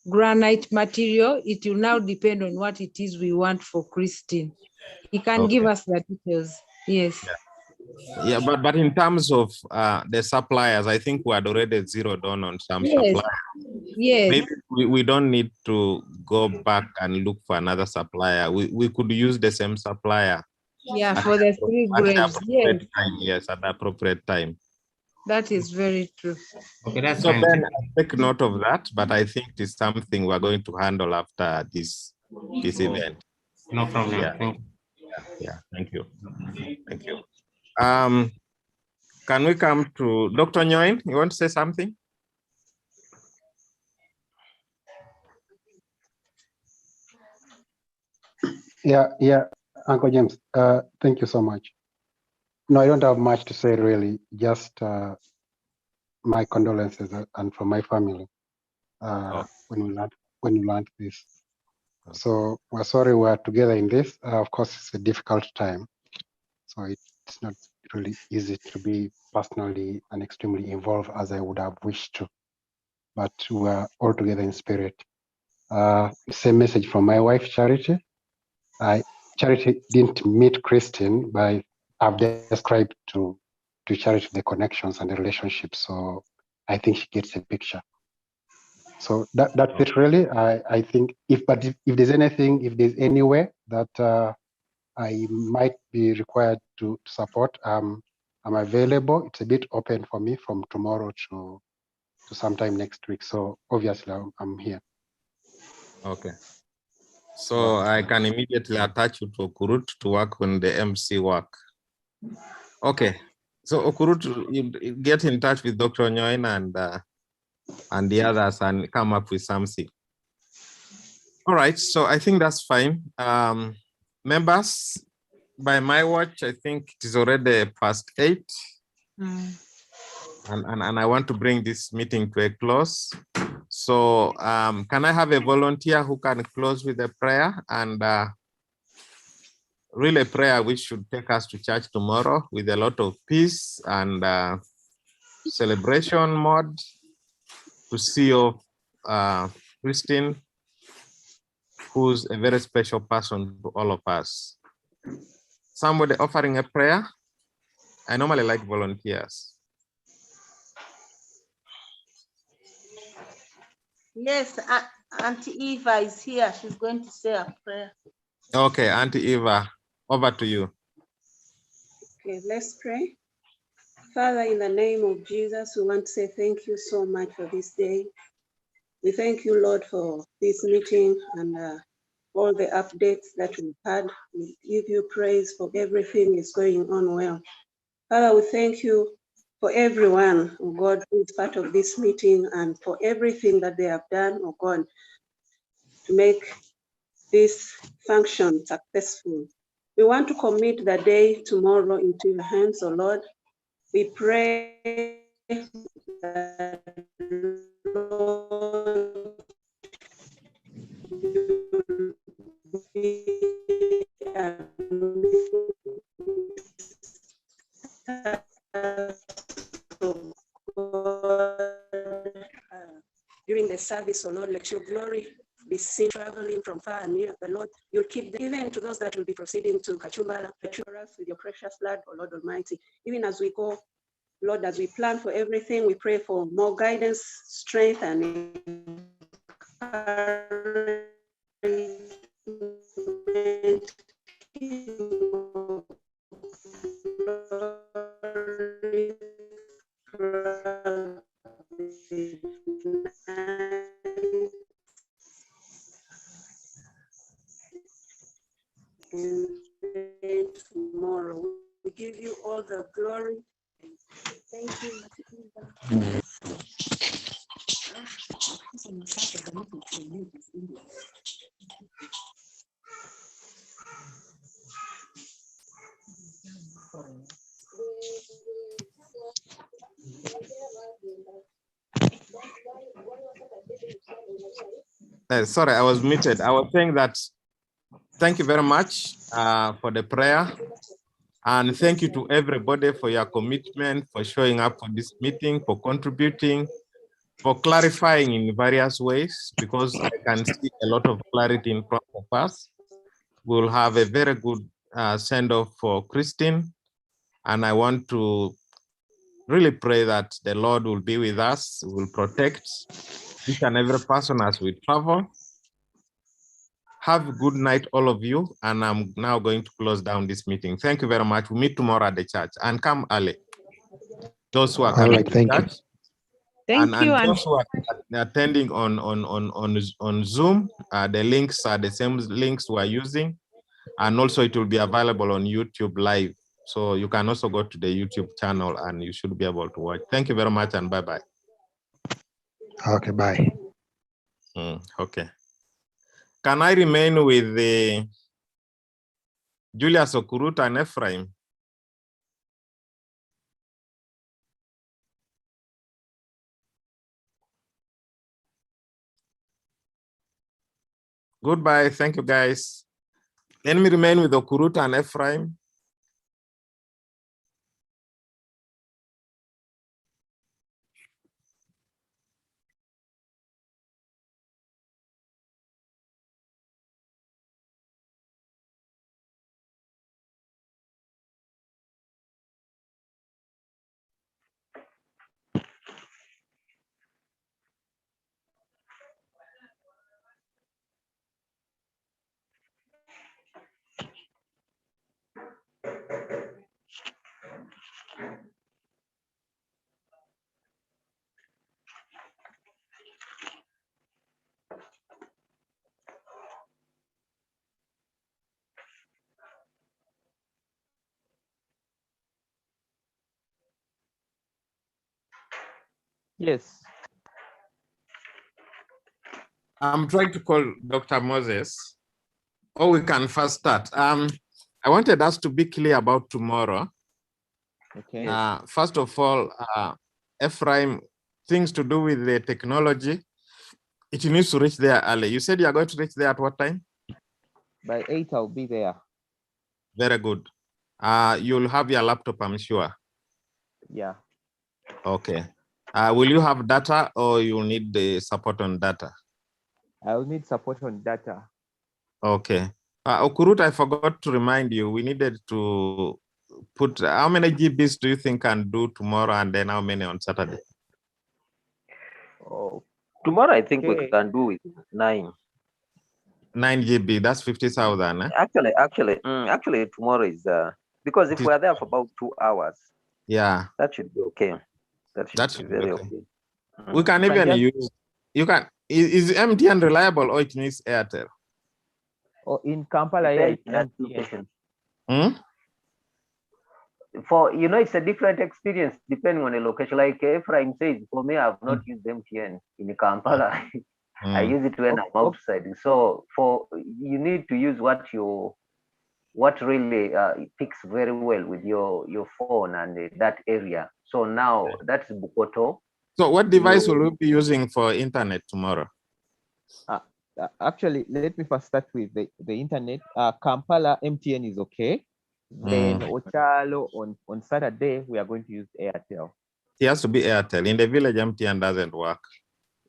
granite material. It will now depend on what it is we want for Christine. He can give us the details. Yes. Yeah, but in terms of the suppliers, I think we had already zeroed on some suppliers. Yes. Maybe we don't need to go back and look for another supplier. We could use the same supplier. Yeah, for the 3 graves. Yes, at the appropriate time. That is very true. Okay, that's so fine. then take note of that, but I think it is something we're going to handle after this event. No problem. Yeah, thank you. Thank you. Can we come to Dr. Nyoin? You want to say something? Yeah, Uncle James, thank you so much. No, I don't have much to say really, just my condolences and from my family when we learned this. So we're sorry we're together in this. Of course, it's a difficult time. So it's not really easy to be personally and extremely involved as I would have wished to, but we're all together in spirit. Same message from my wife, Charity. Charity didn't meet Christine, but I've described to Charity the connections and the relationships. So I think she gets a picture. So that's it really. I think if there's anything, if there's any way that I might be required to support, I'm available. It's a bit open for me from tomorrow to sometime next week. So obviously I'm here. Okay. So I can immediately attach you to Okurut to work on the MC work. Okay. So Okurut, you get in touch with Dr. Nyoin and the others and come up with something. All right. So I think that's fine. Members, by my watch, I think it is already past 8. And I want to bring this meeting to a close. So can I have a volunteer who can close with a prayer, and really a prayer which should take us to church tomorrow with a lot of peace and celebration mode to see you, Christine, who's a very special person to all of us. Somebody offering a prayer? I normally like volunteers. Yes, Auntie Eva is here. She's going to say a prayer. Okay, Auntie Eva, over to you. Okay, let's pray. Father, in the name of Jesus, we want to say thank you so much for this day. We thank you, Lord, for this meeting and all the updates that we've had. We give you praise for everything is going on well. Father, we thank you for everyone, oh God, who is part of this meeting and for everything that they have done, oh God, to make this function successful. We want to commit the day tomorrow into your hands, oh Lord. We pray that, Lord, during the service, oh Lord, let your glory be seen traveling from far and near. The Lord, you'll keep them, even to those that will be proceeding to Kachumbala, protect us with your precious blood, oh Lord Almighty. Even as we go, Lord, as we plan for everything, we pray for more guidance, strength, and encouragement. And then tomorrow, we give you all the glory. Sorry, I was muted. I was saying that thank you very much for the prayer. And thank you to everybody for your commitment, for showing up for this meeting, for contributing, for clarifying in various ways, because I can see a lot of clarity in front of us. We'll have a very good send-off for Christine. And I want to really pray that the Lord will be with us, will protect each and every person as we travel. Have a good night, all of you. And I'm now going to close down this meeting. Thank you very much. We'll meet tomorrow at the church. And come early. Those who are coming to church. Thank you. And those who are attending on Zoom, the links are the same links we're using. And also it will be available on YouTube Live. So you can also go to the YouTube channel and you should be able to watch. Thank you very much and bye-bye. Okay, bye. Okay. Can I remain with the Julius Okuruta and Ephraim? Goodbye. Thank you, guys. Let me remain with Okuruta and Ephraim. Yes. I'm trying to call Dr. Moses. Or we can first start. I wanted us to be clear about tomorrow. Okay. First of all, Ephraim, things to do with the technology, it needs to reach there early. You said you are going to reach there at what time? By 8, I'll be there. Very good. You'll have your laptop, I'm sure. Yeah. Okay. Will you have data or you'll need the support on data? I'll need support on data. Okay. Okurut, I forgot to remind you, we needed to put, how many GBs do you think can do tomorrow and then how many on Saturday? Oh, tomorrow I think we can do it 9. 9 GB, that's 50,000. Eh? Actually, tomorrow is because if we're there for about 2 hours, yeah, that should be okay. That should be very okay. We can even use. You can. Is MTN reliable or it needs Airtel? Or in Kampala, yeah, MTN. For it's a different experience depending on the location. Like Ephraim says, for me, I've not used MTN in Kampala. I use it when I'm outside. So you need to use what really picks very well with your phone and that area. So now that's Bukoto. So what device will you be using for internet tomorrow? Actually, let me first start with the internet. Kampala MTN is okay. Then Ochalo on Saturday we are going to use Airtel. It has to be Airtel. In the village, MTN doesn't work.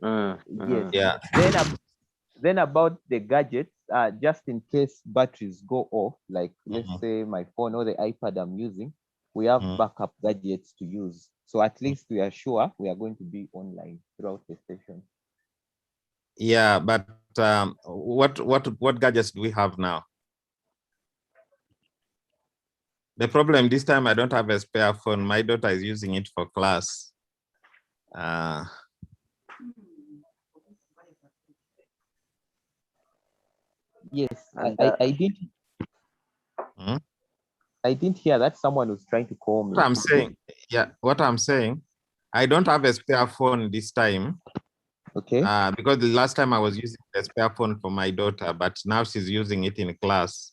Yes. Yeah. Then about the gadgets, just in case batteries go off, like let's say my phone or the iPad I'm using, we have backup gadgets to use. So at least we are sure we are going to be online throughout the session. Yeah, but what gadgets do we have now? The problem this time, I don't have a spare phone. My daughter is using it for class. Yes, I didn't. I didn't hear that. Someone was trying to call me. What I'm saying, what I'm saying, I don't have a spare phone this time. Okay. Because the last time I was using a spare phone for my daughter, but now she's using it in class.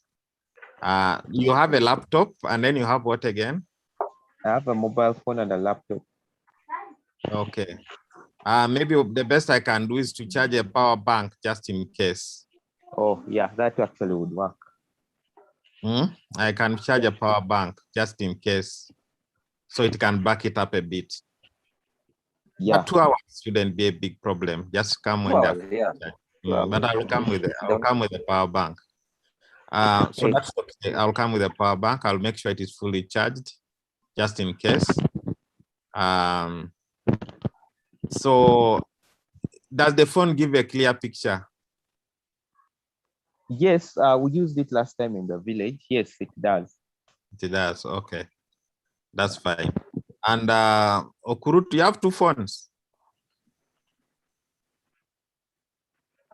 You have a laptop and then you have what again? I have a mobile phone and a laptop. Okay. Maybe the best I can do is to charge a power bank just in case. Oh, yeah, that actually would work. I can charge a power bank just in case, so it can back it up a bit. Yeah. But 2 hours shouldn't be a big problem. Just come when they're. But I'll come with it. I'll come with a power bank. So that's okay. I'll come with a power bank. I'll make sure it is fully charged, just in case. So does the phone give a clear picture? Yes, we used it last time in the village. Yes, it does. It does. Okay, that's fine. And Okurut, you have 2 phones.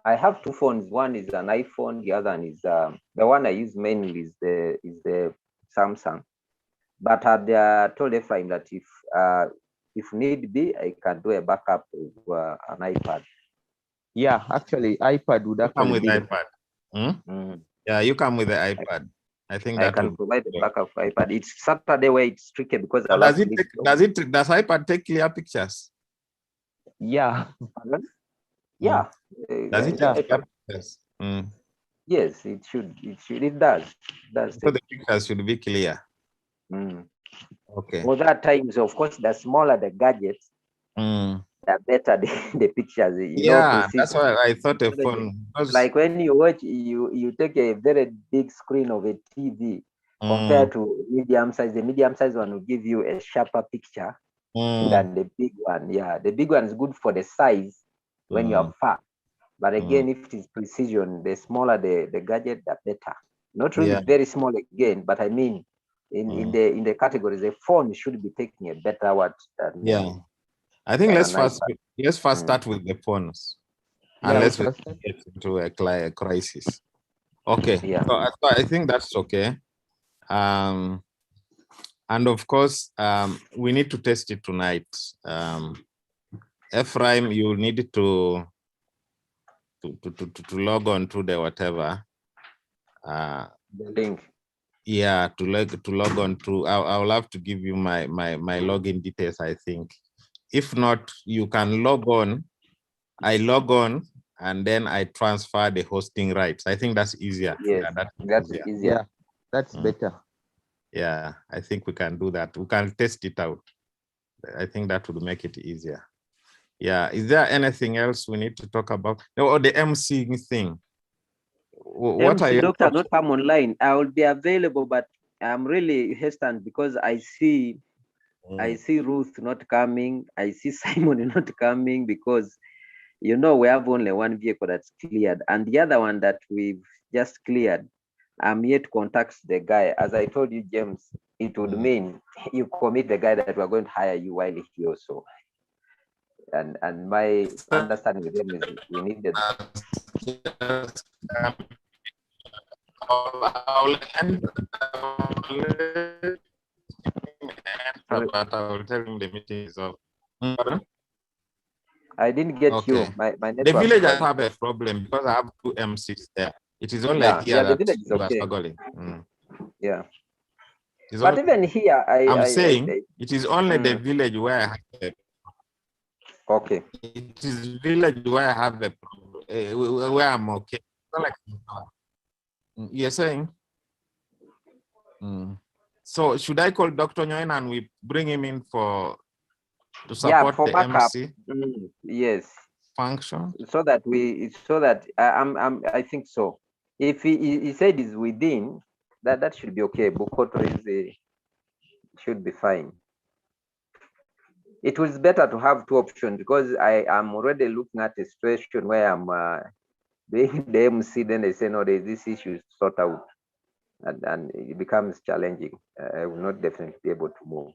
I have 2 phones. One is an iPhone. The other one is the one I use mainly is the Samsung. But I told Ephraim that if need be, I can do a backup of an iPad. Yeah, actually, iPad would actually come with be iPad. Yeah, you come with the iPad. I think I that can will provide the backup for iPad. It's Saturday where it's tricky because So does iPad take clear pictures? Yeah. Pardon? Yeah. Does it take clear pictures? Yes, it should. It does. So the pictures should be clear. Okay. Other times, of course, the smaller the gadget, the better the pictures. That's why I thought a phone. Like when you watch, you take a very big screen of a TV compared to medium size. The medium size one will give you a sharper picture than the big one. Yeah, the big one is good for the size when you are far. But again, if it is precision, the smaller the gadget, the better. Not really very small again, but I mean, in the categories, the phone should be taking a better what. I think let's first start with the phones, unless we get into a crisis. Okay. Yeah. So I think that's okay. And of course, we need to test it tonight. Ephraim, you need to log on to the whatever. The link. Yeah, to log on to. I'll have to give you my login details, I think. If not, you can log on. I log on and then I transfer the hosting rights. I think that's easier. Yes, that's easier. Yeah, that's better. Yeah, I think we can do that. We can test it out. I think that would make it easier. Yeah, is there anything else we need to talk about? Or the MC thing? What are you? Doctor, not come online. I will be available, but I'm really hesitant because I see Ruth not coming. I see Simon not coming because, we have only one vehicle that's cleared. And the other one that we've just cleared, I'm yet to contact the guy. As I told you, James, it would mean you commit the guy that we're going to hire you while he also. And my understanding with them is we need the I'll tell him the meeting is off. I didn't get you. My the village I have a problem because I have 2 MCs there. It is only here the that village is we are okay. struggling. Yeah. It's But even here, I'm saying it is only the village where I have a okay. It is village where I have a problem, where I'm okay. It's not like you're saying. So should I call Dr. Nguyen and we bring him in to support for the backup. MC? Yes. Function. So that I think so. If he said is within, that should be okay. Bukoto should be fine. It was better to have 2 options because I am already looking at a situation where I'm doing the MC, then they say, no, there's this issue to sort out. And it becomes challenging. I will not definitely be able to move.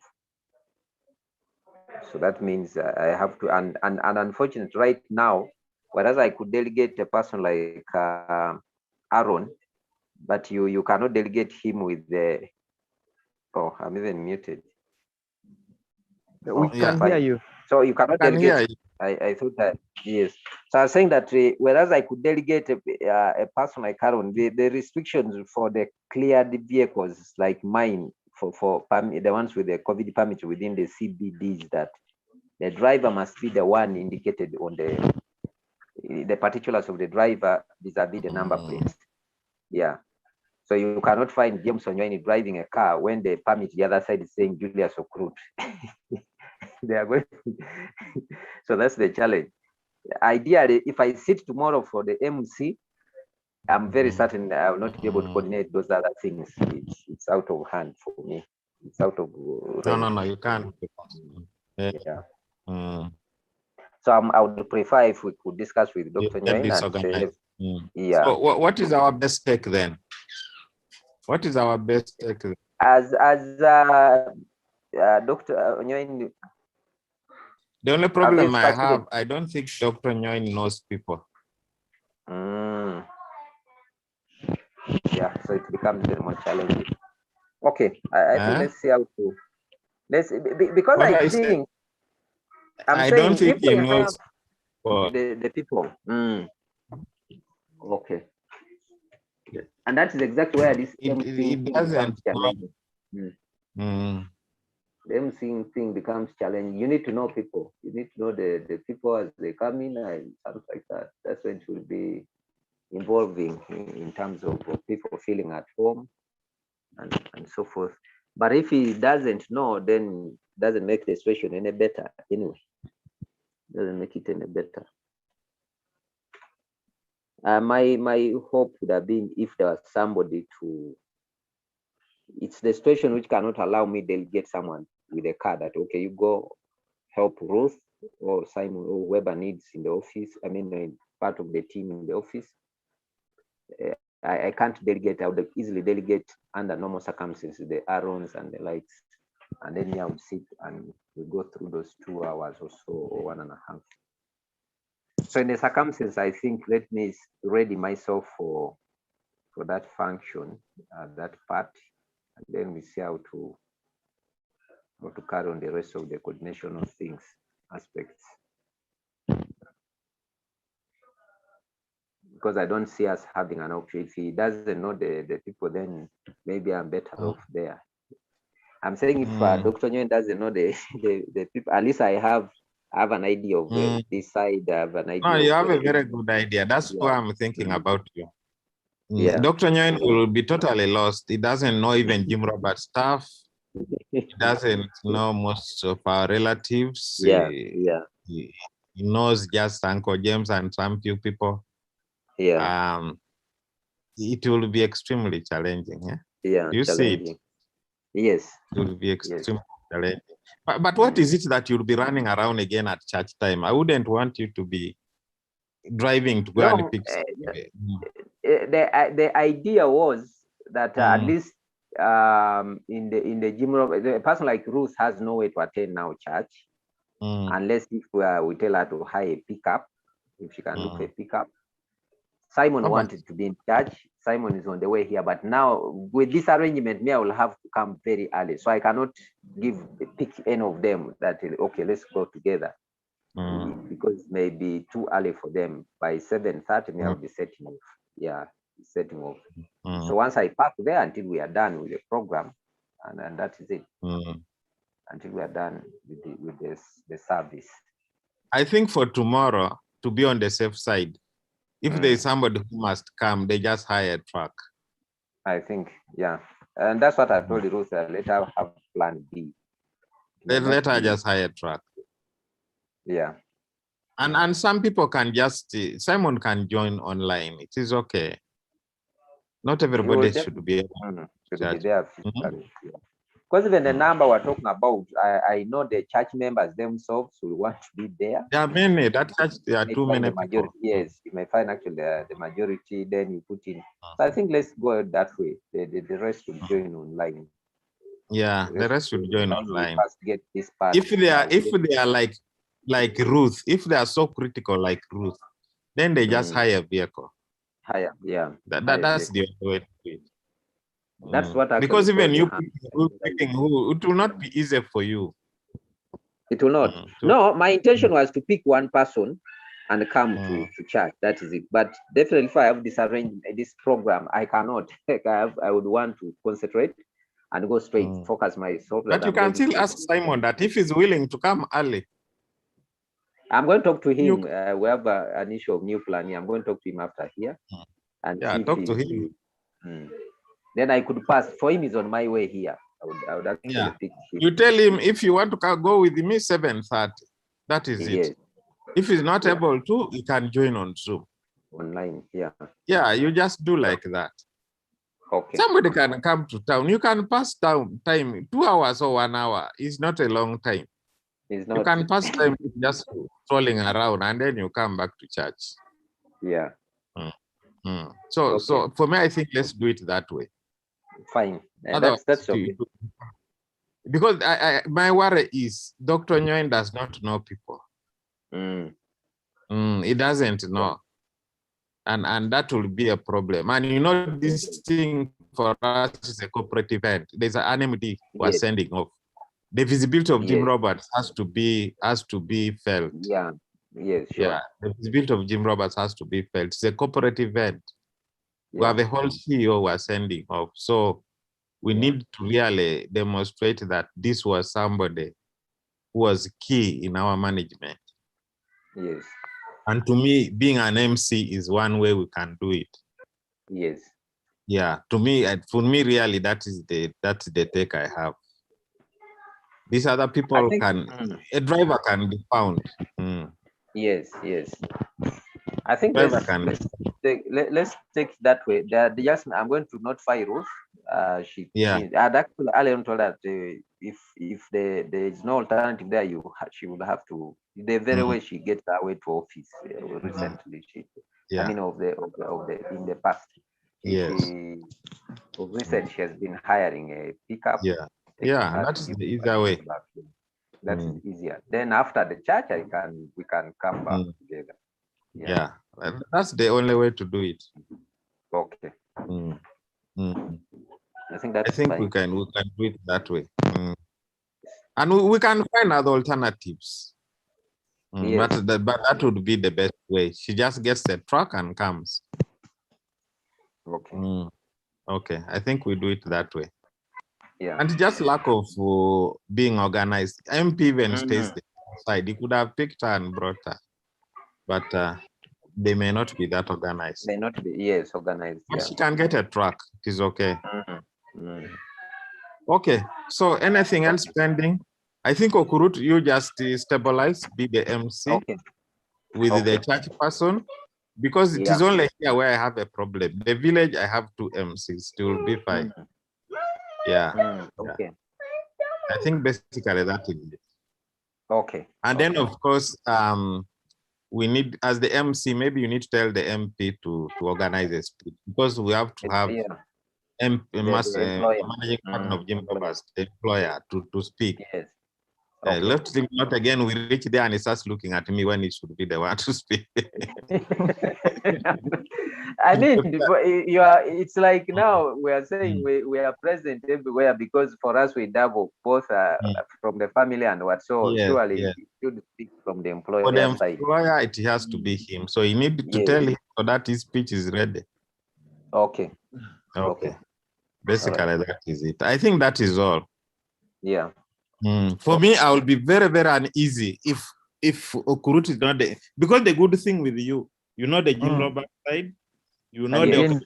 So that means I have to, and unfortunately right now, whereas I could delegate a person like Aaron, but you cannot delegate him with the Oh, I'm even muted. We can hear you. So you cannot Can hear delegate. I thought that, yes. So I was saying that whereas I could delegate a person like Aaron, the restrictions for the cleared vehicles like mine, for the ones with the COVID permit within the CBDs, that the driver must be the one indicated on the particulars of the driver vis-a-vis the number plates. Yeah. So you cannot find James Onyoni driving a car when the permit the other side is saying Julius Okrut. They are going. So that's the challenge. Ideally, if I sit tomorrow for the MC, I'm very certain I will not be able to coordinate those other things. It's out of hand for me. It's out of No, you can't. Yeah. So I would prefer if we could discuss with Dr. Nguyen and say, yeah. So what is our best take then? What is our best take? As Dr. Nguyen. The only problem I have, I don't think Dr. Nguyen knows people. Yeah, so it becomes very much challenging. Okay, I think let's see how to. Because I think I don't think he knows the people. Okay. And that is exactly where this it doesn't. The emceeing thing becomes challenging. You need to know people. You need to know the people as they come in and stuff like that. That's when it will be involving in terms of people feeling at home and so forth. But if he doesn't know, then it doesn't make the situation any better anyway. It doesn't make it any better. My hope would have been if there was somebody to. It's the situation which cannot allow me to delegate someone with a car that, okay, you go help Ruth or Simon or whoever needs in the office. I mean, part of the team in the office. I can't delegate. I would easily delegate under normal circumstances, the Aarons and the lights. And then I would sit and we go through those 2 hours or so, or 1.5. So in the circumstances, I think let me ready myself for that function, that part, and then we see how to carry on the rest of the coordination of things, aspects. Because I don't see us having an option. If he doesn't know the people, then maybe I'm better off there. I'm saying if Dr. Nguyen doesn't know the people, at least I have an idea of this side. I have an idea. No, you have a very good idea. That's why I'm thinking about you. Yeah. Dr. Nguyen will be totally lost. He doesn't know even Jim Robert stuff. He doesn't know most of our relatives. He knows just Uncle James and some few people. Yeah. It will be extremely challenging. Yeah. You see it? Yes. It will be extremely challenging. But what is it that you'll be running around again at church time? I wouldn't want you to be driving to go and pick somebody. The idea was that at least in the gym, a person like Ruth has no way to attend now church unless if we tell her to hire a pickup, if she can look for a pickup. Simon wanted to be in church. Simon is on the way here, but now with this arrangement, me, I will have to come very early, so I cannot pick any of them that okay, let's go together because it may be too early for them. By 7:30, me, I'll be setting off. Yeah, setting off. So once I park there until we are done with the program, and that is it. Until we are done with the service. I think for tomorrow, to be on the safe side, if there is somebody who must come, they just hire a truck. I think, yeah. And that's what I told Ruth. Let her have plan B. Let her just hire a truck. Yeah. And some people can just, Simon can join online. It is okay. Not everybody should be able to be there physically. Because even the number we're talking about, I know the church members themselves will want to be there. There are many. That church, there are too many people. Yes, you may find actually the majority, then you put in. So I think let's go that way. The rest will join online. Yeah, the rest will join online. Get this part. If they are like Ruth, if they are so critical like Ruth, then they just hire a vehicle. Hire, yeah. That's the way to do it. That's what actually because even told you her. picking who, it will not be easy for you. It will not. No, my intention was to pick one person and come to church. That is it. But definitely, if I have this program, I cannot. I would want to concentrate and go straight, focus myself. But you can still ask Simon that if he's willing to come early. I'm going to talk to him. We have an issue of new planning. I'm going to talk to him after here. And Yeah, see if talk to him. Then I could pass. For him, is on my way here. I would actually pick him. You tell him if you want to go with me 7:30. That is it. If he's not able to, he can join on Zoom. Online, yeah. Yeah, you just do like that. Okay. Somebody can come to town. You can pass down time, 2 hours or 1 hour. It's not a long time. It's You not. can pass time just strolling around and then you come back to church. Yeah. So for me, I think let's do it that way. Fine. That's okay. Because my worry is Dr. Nguyen does not know people. He doesn't know. And that will be a problem. And you know, this thing for us is a cooperative event. There's an anonymity we're sending off. The visibility of Jim Roberts has to be felt. Yeah. Yes, sure. Yeah, the visibility of Jim Roberts has to be felt. It's a cooperative event. We have a whole CEO we're sending off. So we need to really demonstrate that this was somebody who was key in our management. Yes. And to me, being an MC is one way we can do it. Yes. Yeah, to me, for me, really, that's the take I have. These other people a driver can be found. Yes. I think let's take that way. I'm going to notify Ruth. I'd actually Alan told that if there is no alternative there, she would have to. The very way she gets her way to office recently. I mean, in the past. Recently she has been hiring a pickup. That is the easier way. That's easier. Then after the church, we can come back together. Yeah, that's the only way to do it. Okay. I think fine. we can do it that way. And we can find other alternatives. But that would be the best way. She just gets the truck and comes. Okay. Okay, I think we do it that way. Yeah. And just lack of being organized. MP even stays outside. He could have picked her and brought her, but they may not be that organized. May not be, organized. But she can get a truck. It is okay. Okay. So anything else pending? I think Okurut, you just stabilize, be the MC with the church person, because it is only here where I have a problem. The village, I have 2 MCs. It will be fine. Okay. I think basically that is it. Okay. And then of course, we need, as the MC, maybe you need to tell the MP to organize a speech, because we have to have managing partner of Jim Roberts, the employer, to speak. Yes. Let him not again. We reach there and he starts looking at me when he should be the one to speak. I mean, it's like now we are saying we are present everywhere, because for us we double both from the family and what. So surely it should speak from the employer. For the employer, it has to be him. So you need to tell him so that his speech is ready. Okay. Basically, that is it. I think that is all. Yeah. For me, I will be very, very uneasy if Okurut is not there, because the good thing with you know the Jim Roberts side, you know the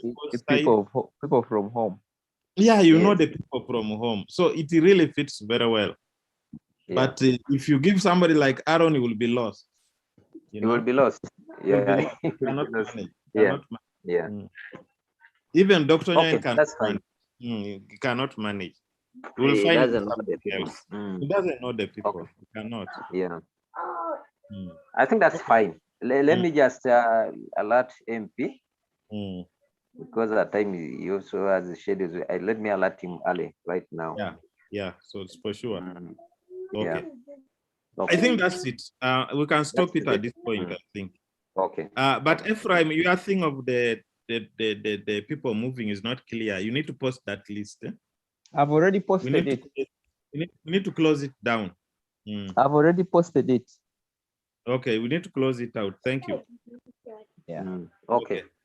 people from home. Yeah, you know the people from home, so it really fits very well. But if you give somebody like Aaron, he will be lost. He will be lost. Yeah. He cannot manage. Even Dr. Nguyen he cannot manage. He doesn't know the people. He doesn't know the people. He cannot. Yeah. I think that's fine. Let me just alert MP, because at time he also has schedules. Let me alert him early right now. Yeah. So it's for sure. Okay. I think that's it. We can stop it at this point, I think. Okay. But Ephraim, you are thinking of the the people moving is not clear, you need to post that list. I've already We posted need it. to, we need to close it down. Mm. I've already posted it. Okay, we need to close it out. Thank you. Yeah. Okay.